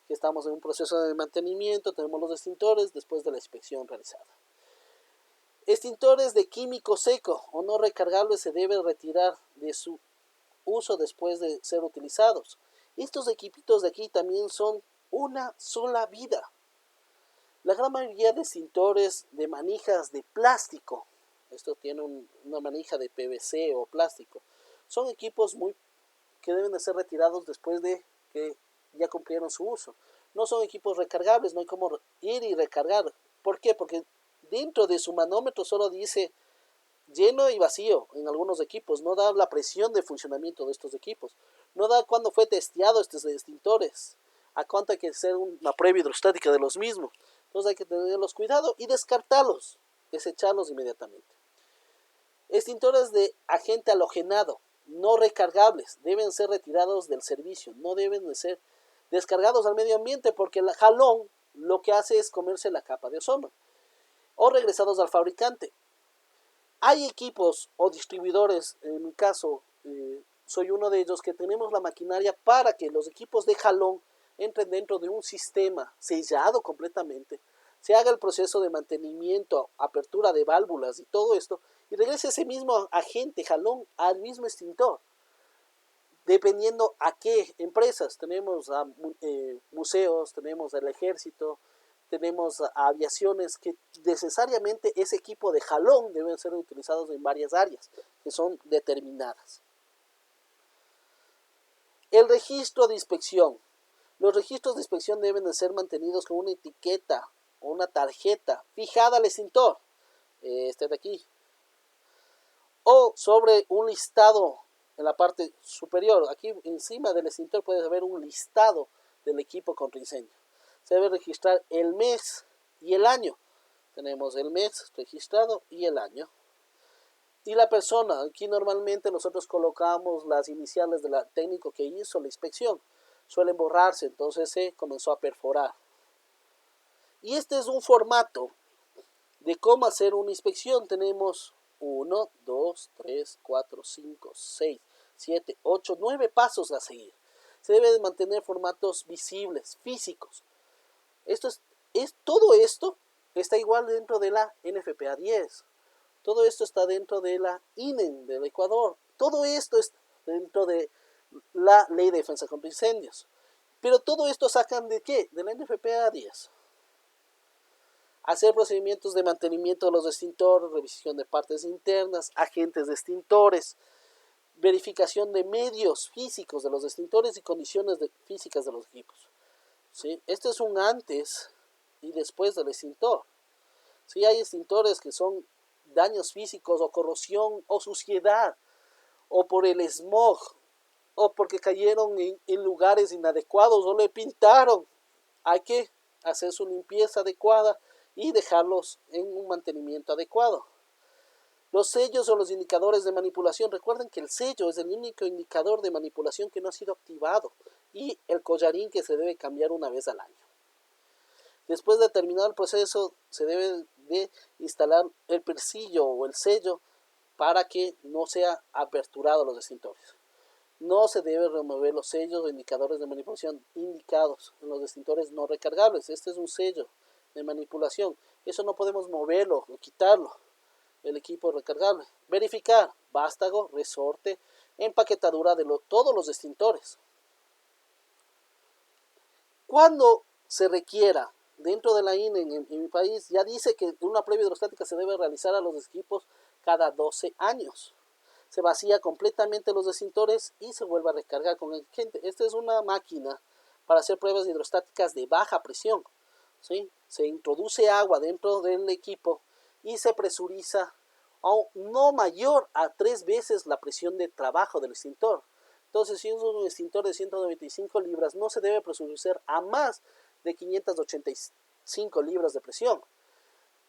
Aquí estamos en un proceso de mantenimiento, tenemos los extintores después de la inspección realizada. Extintores de químico seco o no recargables se deben retirar de su uso después de ser utilizados. Estos equipitos de aquí también son una sola vida. La gran mayoría de extintores de manijas de plástico, esto tiene una manija de PVC o plástico, son equipos que deben de ser retirados después de que ya cumplieron su uso. No son equipos recargables, no hay como ir y recargar. ¿Por qué? Porque dentro de su manómetro solo dice lleno y vacío en algunos equipos, no da la presión de funcionamiento de estos equipos, no da cuándo fue testeado estos extintores, a cuánto hay que hacer una prueba hidrostática de los mismos. Entonces hay que tenerlos cuidado y descartarlos, desecharlos inmediatamente. Extintores de agente halogenado, no recargables, deben ser retirados del servicio, no deben de ser descargados al medio ambiente porque el jalón lo que hace es comerse la capa de ozono, o regresados al fabricante. Hay equipos o distribuidores, en mi caso soy uno de ellos, que tenemos la maquinaria para que los equipos de jalón entren dentro de un sistema sellado completamente, se haga el proceso de mantenimiento, apertura de válvulas y todo esto, y regrese ese mismo agente jalón al mismo extintor. Dependiendo a qué empresas, tenemos a museos, tenemos al ejército, tenemos a aviaciones que necesariamente ese equipo de jalón deben ser utilizados en varias áreas que son determinadas. El registro de inspección. Los registros de inspección deben de ser mantenidos con una etiqueta o una tarjeta fijada al extintor, este de aquí, o sobre un listado en la parte superior. Aquí encima del extintor puede haber un listado del equipo contra incendio. Se debe registrar el mes y el año. Tenemos el mes registrado y el año. Y la persona, aquí normalmente nosotros colocamos las iniciales del técnico que hizo la inspección. Suelen borrarse, entonces se comenzó a perforar. Y este es un formato de cómo hacer una inspección. Tenemos 1, 2, 3, 4, 5, 6, 7, 8, 9 pasos a seguir. Se debe de mantener formatos visibles, físicos. Todo esto está igual dentro de la NFPA 10. Todo esto está dentro de la INEN del Ecuador. Todo esto está dentro de la Ley de Defensa contra Incendios. Pero todo esto sacan ¿de qué? De la NFPA 10. Hacer procedimientos de mantenimiento de los extintores, revisión de partes internas, agentes de extintores, verificación de medios físicos de los extintores y condiciones físicas de los equipos. ¿Sí? Este es un antes y después del extintor. ¿Sí? Hay extintores que son daños físicos o corrosión o suciedad o por el smog o porque cayeron en lugares inadecuados o le pintaron. Hay que hacer su limpieza adecuada y dejarlos en un mantenimiento adecuado. Los sellos o los indicadores de manipulación. Recuerden que el sello es el único indicador de manipulación que no ha sido activado y el collarín que se debe cambiar una vez al año. Después de terminar el proceso, se debe de instalar el persillo o el sello para que no sea aperturado los extintores. No se debe remover los sellos o indicadores de manipulación indicados en los extintores no recargables. Este es un sello de manipulación. Eso no podemos moverlo o quitarlo. El equipo recargable. Verificar vástago, resorte, empaquetadura de todos los extintores. Cuando se requiera, dentro de la INE en mi país, ya dice que una prueba hidrostática se debe realizar a los equipos cada 12 años. Se vacía completamente los extintores y se vuelve a recargar con el agente. Esta es una máquina para hacer pruebas hidrostáticas de baja presión, ¿sí? Se introduce agua dentro del equipo y se presuriza a no mayor a 3 veces la presión de trabajo del extintor. Entonces, si es un extintor de 195 libras, no se debe presurizar a más de 585 libras de presión.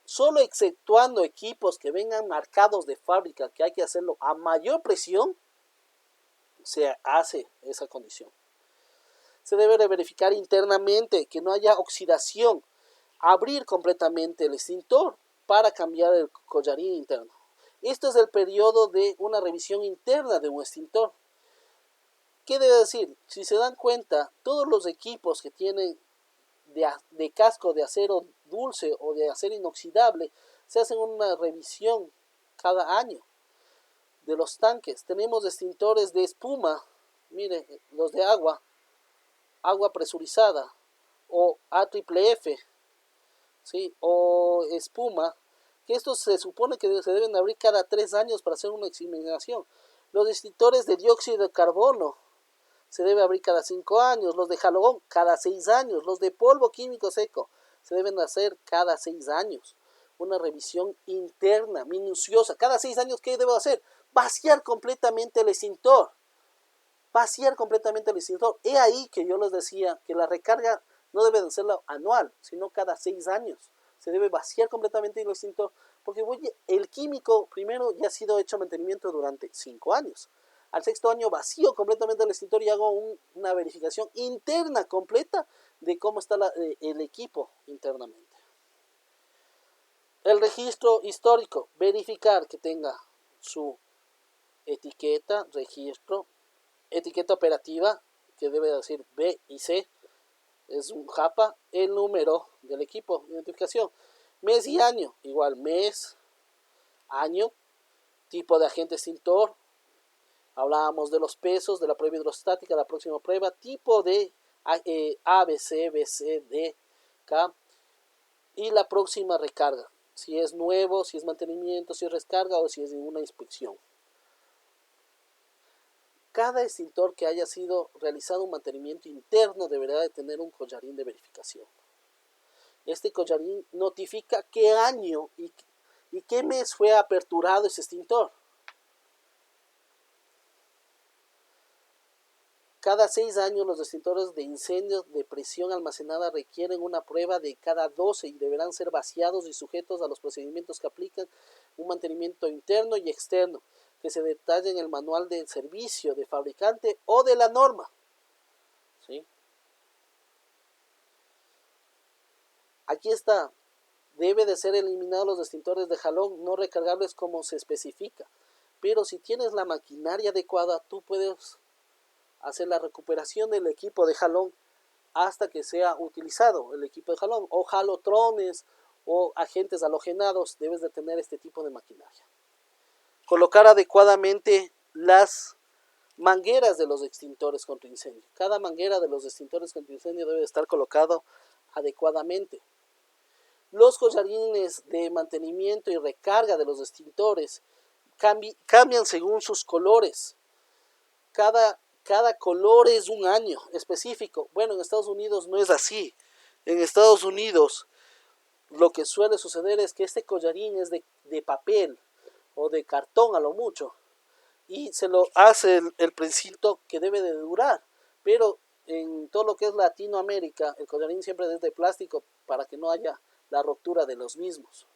Solo exceptuando equipos que vengan marcados de fábrica, que hay que hacerlo a mayor presión, se hace esa condición. Se debe de verificar internamente que no haya oxidación, abrir completamente el extintor para cambiar el collarín interno. Esto es el periodo de una revisión interna de un extintor. ¿Qué debe decir? Si se dan cuenta, todos los equipos que tienen de casco de acero dulce o de acero inoxidable se hacen una revisión cada año de los tanques. Tenemos extintores de espuma, miren, los de agua presurizada o AFFF, ¿sí? O espuma, que estos se supone que se deben abrir cada 3 años para hacer una examinación. Los extintores de dióxido de carbono se debe abrir cada 5 años, los de halogón cada 6 años, los de polvo químico seco se deben hacer cada 6 años. Una revisión interna, minuciosa. Cada 6 años, ¿qué debo hacer? Vaciar completamente el extintor. Vaciar completamente el extintor. He ahí que yo les decía que la recarga no debe de ser anual, sino cada 6 años. Se debe vaciar completamente el extintor, porque el químico primero ya ha sido hecho mantenimiento durante 5 años. Al 6.º año vacío completamente el extintor y hago una verificación interna completa de cómo está el equipo internamente. El registro histórico, verificar que tenga su etiqueta, registro, etiqueta operativa, que debe decir B y C, es un JAPA, el número del equipo, identificación, mes y año, igual mes, año, tipo de agente extintor. Hablábamos de los pesos, de la prueba hidrostática, la próxima prueba, tipo de A, B, C, B, C, D, K, y la próxima recarga, si es nuevo, si es mantenimiento, si es recarga o si es una inspección. Cada extintor que haya sido realizado un mantenimiento interno deberá de tener un collarín de verificación. Este collarín notifica qué año y qué mes fue aperturado ese extintor. Cada 6 años los extintores de incendios de presión almacenada requieren una prueba de cada 12 y deberán ser vaciados y sujetos a los procedimientos que aplican un mantenimiento interno y externo, que se detalla en el manual de servicio de fabricante o de la norma. ¿Sí? Aquí está. Debe de ser eliminados los extintores de jalón no recargables como se especifica. Pero si tienes la maquinaria adecuada, tú puedes hacer la recuperación del equipo de jalón hasta que sea utilizado el equipo de jalón, o jalotrones o agentes halogenados. Debes de tener este tipo de maquinaria. Colocar adecuadamente las mangueras de los extintores contra incendio. Cada manguera de los extintores contra incendio debe estar colocado adecuadamente. Los collarines de mantenimiento y recarga de los extintores cambian según sus colores. Cada color es un año específico. Bueno, en Estados Unidos no es así. En Estados Unidos lo que suele suceder es que este collarín es de papel o de cartón a lo mucho. Y se lo hace el precinto que debe de durar. Pero en todo lo que es Latinoamérica, el collarín siempre es de plástico para que no haya la ruptura de los mismos.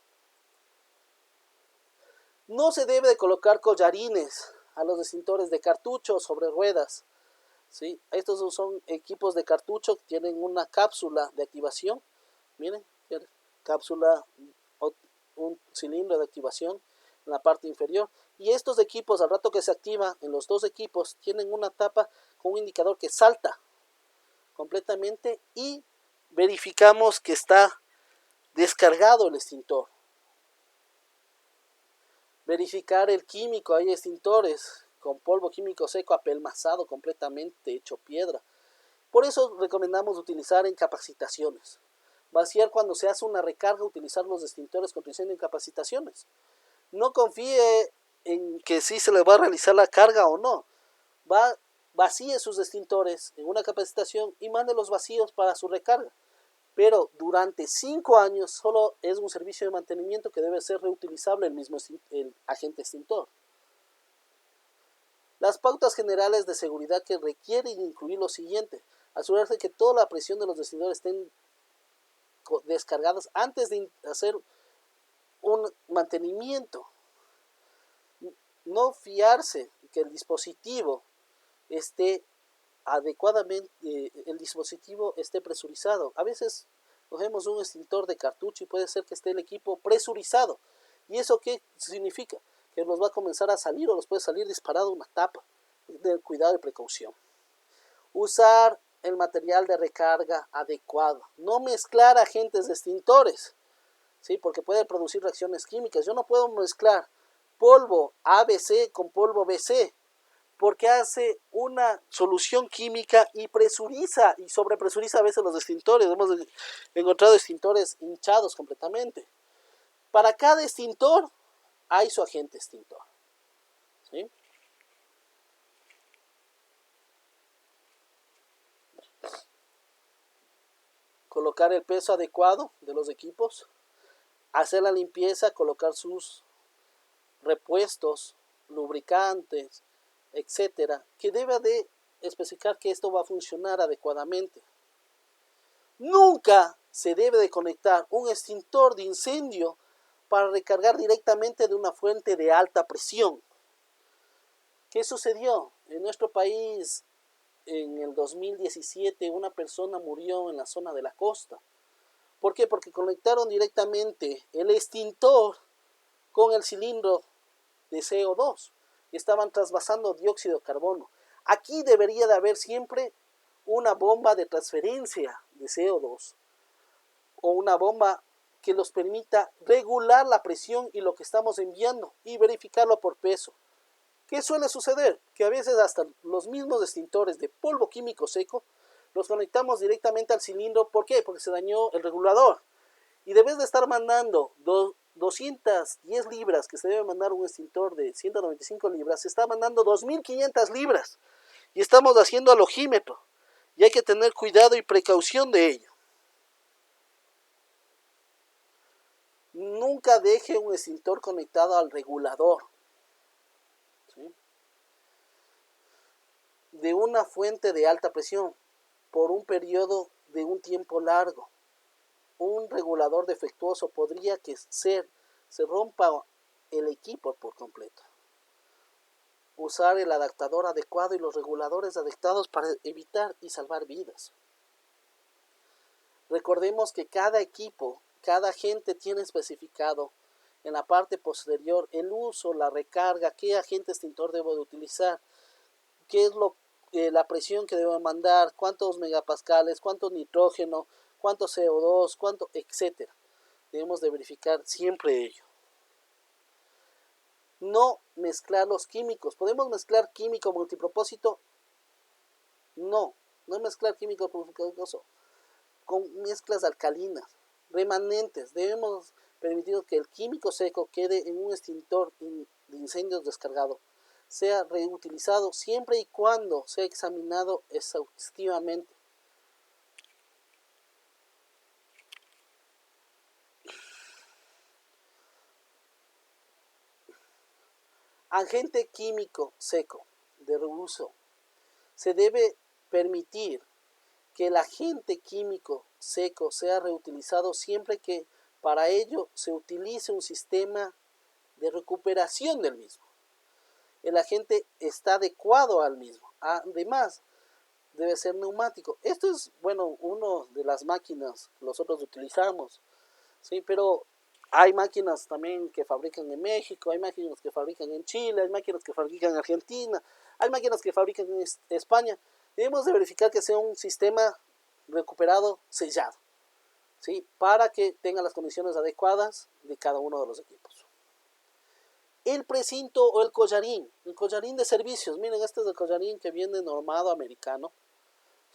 No se debe de colocar collarines a los extintores de cartucho sobre ruedas. ¿Sí? Estos son equipos de cartucho que tienen una cápsula de activación. Miren, cápsula, un cilindro de activación en la parte inferior. Y estos equipos, al rato que se activan en los dos equipos, tienen una tapa con un indicador que salta completamente y verificamos que está descargado el extintor. Verificar el químico, hay extintores con polvo químico seco apelmazado completamente, hecho piedra. Por eso recomendamos utilizar en capacitaciones. Vaciar cuando se hace una recarga, utilizar los extintores contra incendio en capacitaciones. No confíe en que sí se le va a realizar la carga o no. Vacíe sus extintores en una capacitación y mande los vacíos para su recarga. Pero durante 5 años solo es un servicio de mantenimiento que debe ser reutilizable el agente extintor. Las pautas generales de seguridad que requieren incluir lo siguiente: asegurarse que toda la presión de los extintores estén descargadas antes de hacer un mantenimiento. No fiarse que el dispositivo esté adecuadamente, el dispositivo esté presurizado. A veces cogemos un extintor de cartucho y puede ser que esté el equipo presurizado. ¿Y eso qué significa? Que nos va a comenzar a salir o nos puede salir disparado una tapa. De cuidado y precaución. Usar el material de recarga adecuado. No mezclar agentes extintores, ¿sí? Porque puede producir reacciones químicas. Yo no puedo mezclar polvo ABC con polvo BC, porque hace una solución química y presuriza y sobrepresuriza a veces los extintores. Hemos encontrado extintores hinchados completamente. Para cada extintor hay su agente extintor, ¿sí? Colocar el peso adecuado de los equipos, hacer la limpieza, colocar sus repuestos, lubricantes, etcétera, que debe de especificar que esto va a funcionar adecuadamente. Nunca se debe de conectar un extintor de incendio para recargar directamente de una fuente de alta presión. ¿Qué sucedió? En nuestro país, en el 2017, una persona murió en la zona de la costa. ¿Por qué? Porque conectaron directamente el extintor con el cilindro de CO2 y estaban trasvasando dióxido de carbono. Aquí debería de haber siempre una bomba de transferencia de CO2 o una bomba que nos permita regular la presión y lo que estamos enviando y verificarlo por peso. ¿Qué suele suceder? Que a veces hasta los mismos extintores de polvo químico seco los conectamos directamente al cilindro. ¿Por qué? Porque se dañó el regulador. Y debes de estar mandando 210 libras, que se debe mandar un extintor de 195 libras, se está mandando 2.500 libras. Y estamos haciendo alojímetro. Y hay que tener cuidado y precaución de ello. Nunca deje un extintor conectado al regulador, ¿sí?, de una fuente de alta presión por un periodo de un tiempo largo. Un regulador defectuoso podría se rompa el equipo por completo. Usar el adaptador adecuado y los reguladores adecuados para evitar y salvar vidas. Recordemos que cada equipo, cada agente tiene especificado en la parte posterior el uso, la recarga, qué agente extintor debo de utilizar, qué es la presión que debo mandar, cuántos megapascales, cuánto nitrógeno, cuánto CO2, cuánto, etcétera. Debemos de verificar siempre ello. No mezclar los químicos. ¿Podemos mezclar químico multipropósito? No mezclar químico multipropósito con mezclas alcalinas, remanentes. Debemos permitir que el químico seco quede en un extintor de incendios descargado, sea reutilizado siempre y cuando sea examinado exhaustivamente. Agente químico seco de reuso. Se debe permitir que el agente químico seco sea reutilizado siempre que para ello se utilice un sistema de recuperación del mismo. El agente está adecuado al mismo. Además, debe ser neumático. Esto es, bueno, una de las máquinas que nosotros utilizamos, ¿sí? Pero hay máquinas también que fabrican en México, hay máquinas que fabrican en Chile, hay máquinas que fabrican en Argentina, hay máquinas que fabrican en España. Debemos de verificar que sea un sistema recuperado sellado, ¿sí? Para que tenga las condiciones adecuadas de cada uno de los equipos. El precinto o el collarín de servicios. Miren, este es el collarín que viene normado americano,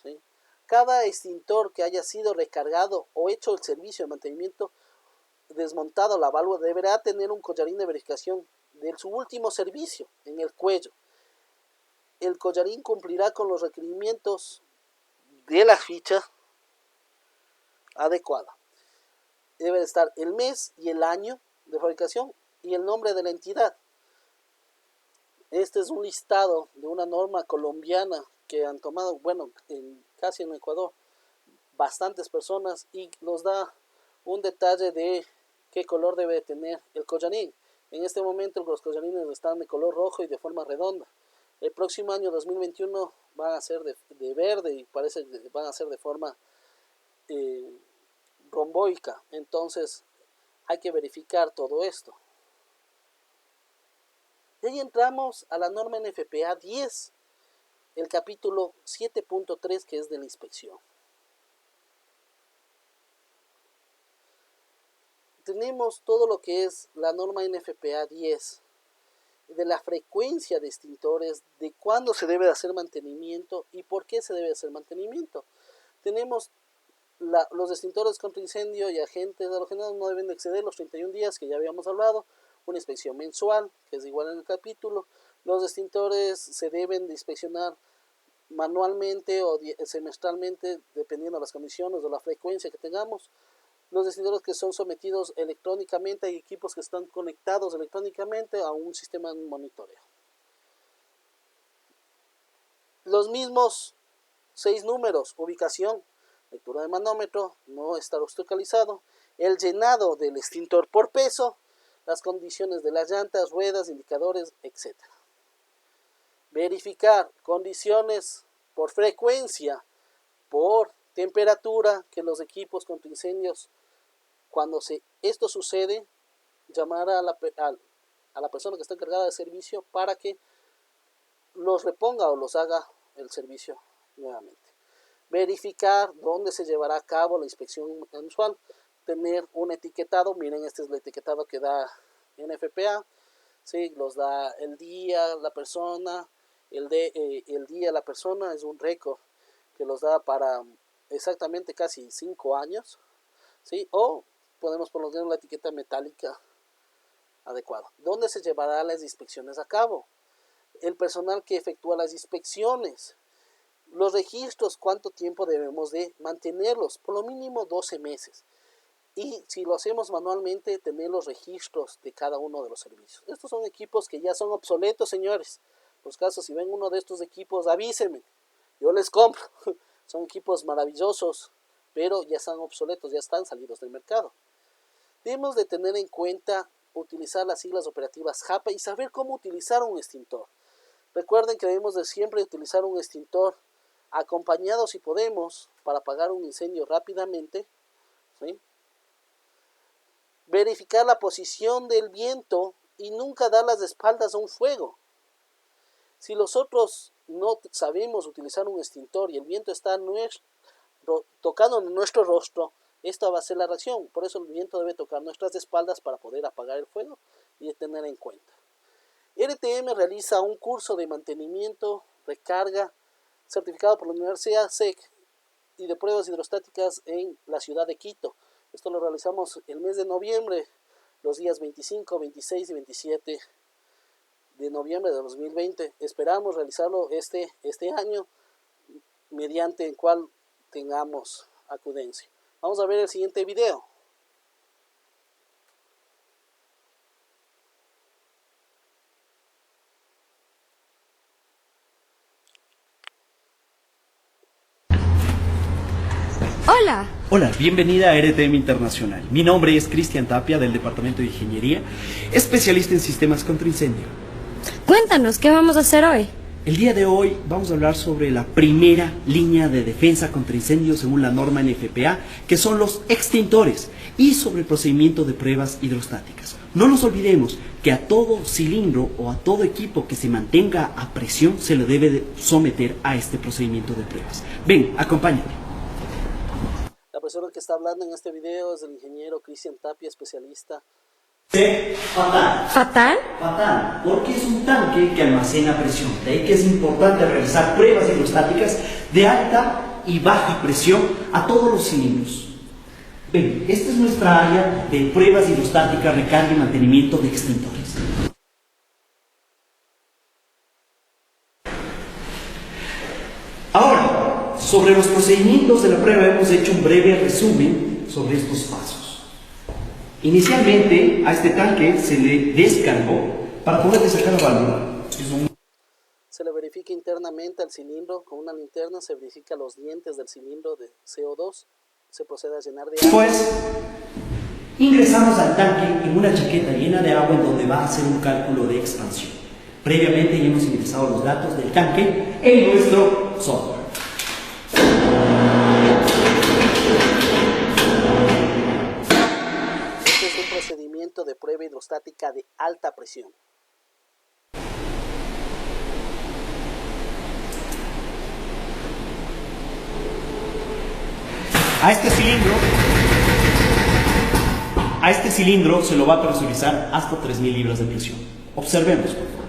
¿sí? Cada extintor que haya sido recargado o hecho el servicio de mantenimiento, desmontado la válvula, deberá tener un collarín de verificación de su último servicio en el cuello. El collarín cumplirá con los requerimientos de la ficha adecuada. Debe estar el mes y el año de fabricación y el nombre de la entidad. Este es un listado de una norma colombiana que han tomado, bueno, casi en Ecuador, bastantes personas, y nos da un detalle de qué color debe tener el collarín. En este momento los collarines están de color rojo y de forma redonda. El próximo año 2021 van a ser de verde y parece que van a ser de forma romboica. Entonces hay que verificar todo esto. Y ahí entramos a la norma NFPA 10, el capítulo 7.3, que es de la inspección. Tenemos todo lo que es la norma NFPA 10, de la frecuencia de extintores, de cuándo se debe hacer mantenimiento y por qué se debe hacer mantenimiento. Tenemos los extintores contra incendio y agentes halogéneos no deben exceder los 31 días que ya habíamos hablado, una inspección mensual, que es igual en el capítulo. Los extintores se deben de inspeccionar manualmente o semestralmente, dependiendo de las condiciones o la frecuencia que tengamos. Los extintores que son sometidos electrónicamente, hay equipos que están conectados electrónicamente a un sistema de monitoreo. Los mismos 6 números: ubicación, lectura de manómetro, no estar obstaculizado, el llenado del extintor por peso, las condiciones de las llantas, ruedas, indicadores, etc. Verificar condiciones por frecuencia, por temperatura, que los equipos contra incendios, cuando esto sucede, llamar a la persona que está encargada de servicio para que los reponga o los haga el servicio nuevamente. Verificar dónde se llevará a cabo la inspección mensual, tener un etiquetado. Miren, este es el etiquetado que da NFPA, ¿sí? Los da el día, la persona, el día, la persona, es un récord que los da para exactamente casi 5 años, ¿sí? O podemos poner la etiqueta metálica adecuada. ¿Dónde se llevará las inspecciones a cabo? El personal que efectúa las inspecciones. Los registros, ¿cuánto tiempo debemos de mantenerlos? Por lo mínimo 12 meses. Y si lo hacemos manualmente, tener los registros de cada uno de los servicios. Estos son equipos que ya son obsoletos, señores. Por caso, si ven uno de estos equipos, avísenme. Yo les compro. Son equipos maravillosos, pero ya están obsoletos, ya están salidos del mercado. Debemos de tener en cuenta utilizar las siglas operativas JAPA y saber cómo utilizar un extintor. Recuerden que debemos de siempre utilizar un extintor acompañado, si podemos, para apagar un incendio rápidamente, ¿sí? Verificar la posición del viento y nunca dar las espaldas a un fuego. Si nosotros no sabemos utilizar un extintor y el viento está tocando nuestro rostro, esta va a ser la reacción. Por eso el viento debe tocar nuestras espaldas para poder apagar el fuego y tener en cuenta. RTM realiza un curso de mantenimiento, recarga, certificado por la Universidad SEC y de pruebas hidrostáticas en la ciudad de Quito. Esto lo realizamos el mes de noviembre, los días 25, 26 y 27 de noviembre de 2020. Esperamos realizarlo este año, mediante el cual tengamos acudencia. Vamos a ver el siguiente video. Hola, Hola, bienvenida a RTM Internacional. Mi nombre es Cristian Tapia, del Departamento de Ingeniería, especialista en sistemas contra incendio. Cuéntanos, ¿qué vamos a hacer hoy? El día de hoy vamos a hablar sobre la primera línea de defensa contra incendios según la norma NFPA, que son los extintores, y sobre el procedimiento de pruebas hidrostáticas. No nos olvidemos que a todo cilindro o a todo equipo que se mantenga a presión se le debe de someter a este procedimiento de pruebas. Ven, acompáñame. La persona que está hablando en este video es el ingeniero Cristian Tapia, especialista. Fatal. ¿Fatal? Fatal, porque es un tanque que almacena presión. De ahí que es importante realizar pruebas hidrostáticas de alta y baja presión a todos los cilindros. Ven, esta es nuestra área de pruebas hidrostáticas, recarga y mantenimiento de extintores. Ahora, sobre los procedimientos de la prueba hemos hecho un breve resumen sobre estos pasos. Inicialmente a este tanque se le descargó para poderle sacar la válvula. Se le verifica internamente al cilindro con una linterna, se verifica los dientes del cilindro de CO2, se procede a llenar de agua. Después ingresamos al tanque en una chaqueta llena de agua en donde va a hacer un cálculo de expansión. Previamente ya hemos ingresado los datos del tanque en nuestro software. Este es un procedimiento de prueba hidrostática de alta presión. A este cilindro se lo va a presurizar hasta 3.000 libras de presión. Observemos, por favor.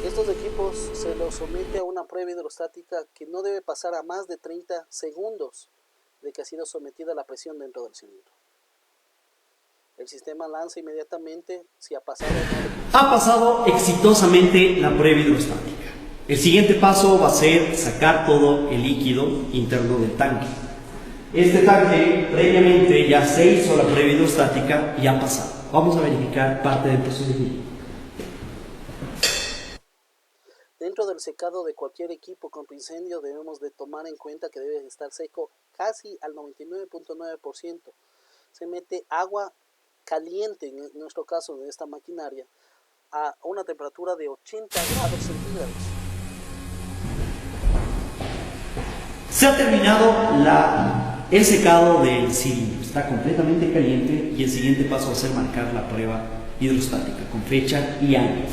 Estos equipos se los somete a una prueba hidrostática que no debe pasar a más de 30 segundos de que ha sido sometida a la presión dentro del cilindro. El sistema lanza inmediatamente si ha pasado o no. Ha pasado exitosamente la prueba hidrostática. El siguiente paso va a ser sacar todo el líquido interno del tanque. Este tanque previamente ya se hizo la prueba hidrostática y ha pasado. Vamos a verificar parte del procedimiento. Dentro del secado de cualquier equipo contra incendio debemos de tomar en cuenta que debe estar seco casi al 99.9%. Se mete agua caliente, en nuestro caso de esta maquinaria, a una temperatura de 80 grados centígrados. Se ha terminado el secado del cilindro. Está completamente caliente y el siguiente paso va a ser marcar la prueba hidrostática con fecha y año.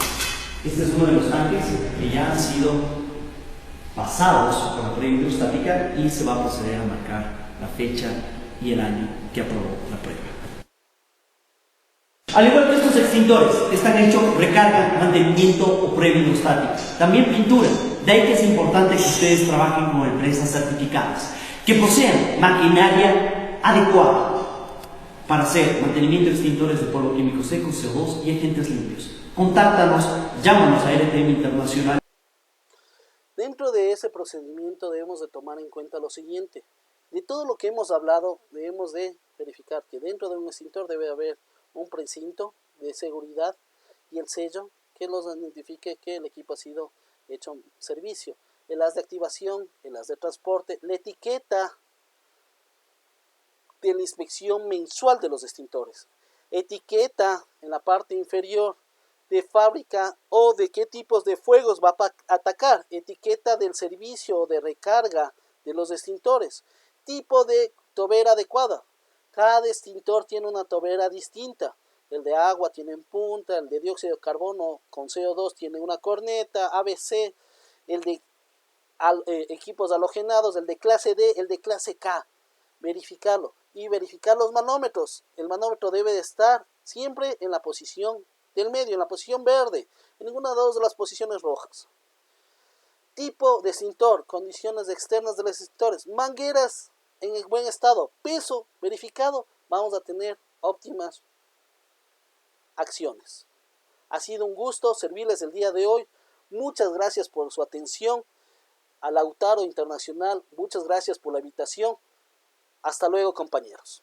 Este es uno de los tanques que ya han sido pasados por la prueba hidrostática y se va a proceder a marcar la fecha y el año que aprobó la prueba. Al igual que estos extintores, están hechos recarga, mantenimiento o prueba hidrostática. También pintura. De ahí que es importante que ustedes trabajen con empresas certificadas, que posean maquinaria adecuada para hacer mantenimiento de extintores de polvo químico seco, CO2 y agentes limpios. Contáctanos, llámanos a RTM Internacional. Dentro de ese procedimiento debemos de tomar en cuenta lo siguiente. De todo lo que hemos hablado, debemos de verificar que dentro de un extintor debe haber un precinto de seguridad y el sello que los identifique que el equipo ha sido hecho en servicio. El haz de activación, el haz de transporte, la etiqueta de la inspección mensual de los extintores, etiqueta en la parte inferior de fábrica o de qué tipos de fuegos va a atacar, etiqueta del servicio de recarga de los extintores, tipo de tobera adecuada. Cada extintor tiene una tobera distinta. El de agua tiene en punta, el de dióxido de carbono con CO2 tiene una corneta, ABC, el de equipos halogenados, el de clase D, el de clase K. Verificarlo y verificar los manómetros. El manómetro debe de estar siempre en la posición del medio, en la posición verde, en ninguna de las posiciones rojas. Tipo de extintor, condiciones externas de los extintores, mangueras en buen estado, peso verificado, vamos a tener óptimas acciones. Ha sido un gusto servirles el día de hoy. Muchas gracias por su atención. a Lautaro Internacional, muchas gracias por la invitación. Hasta luego, compañeros.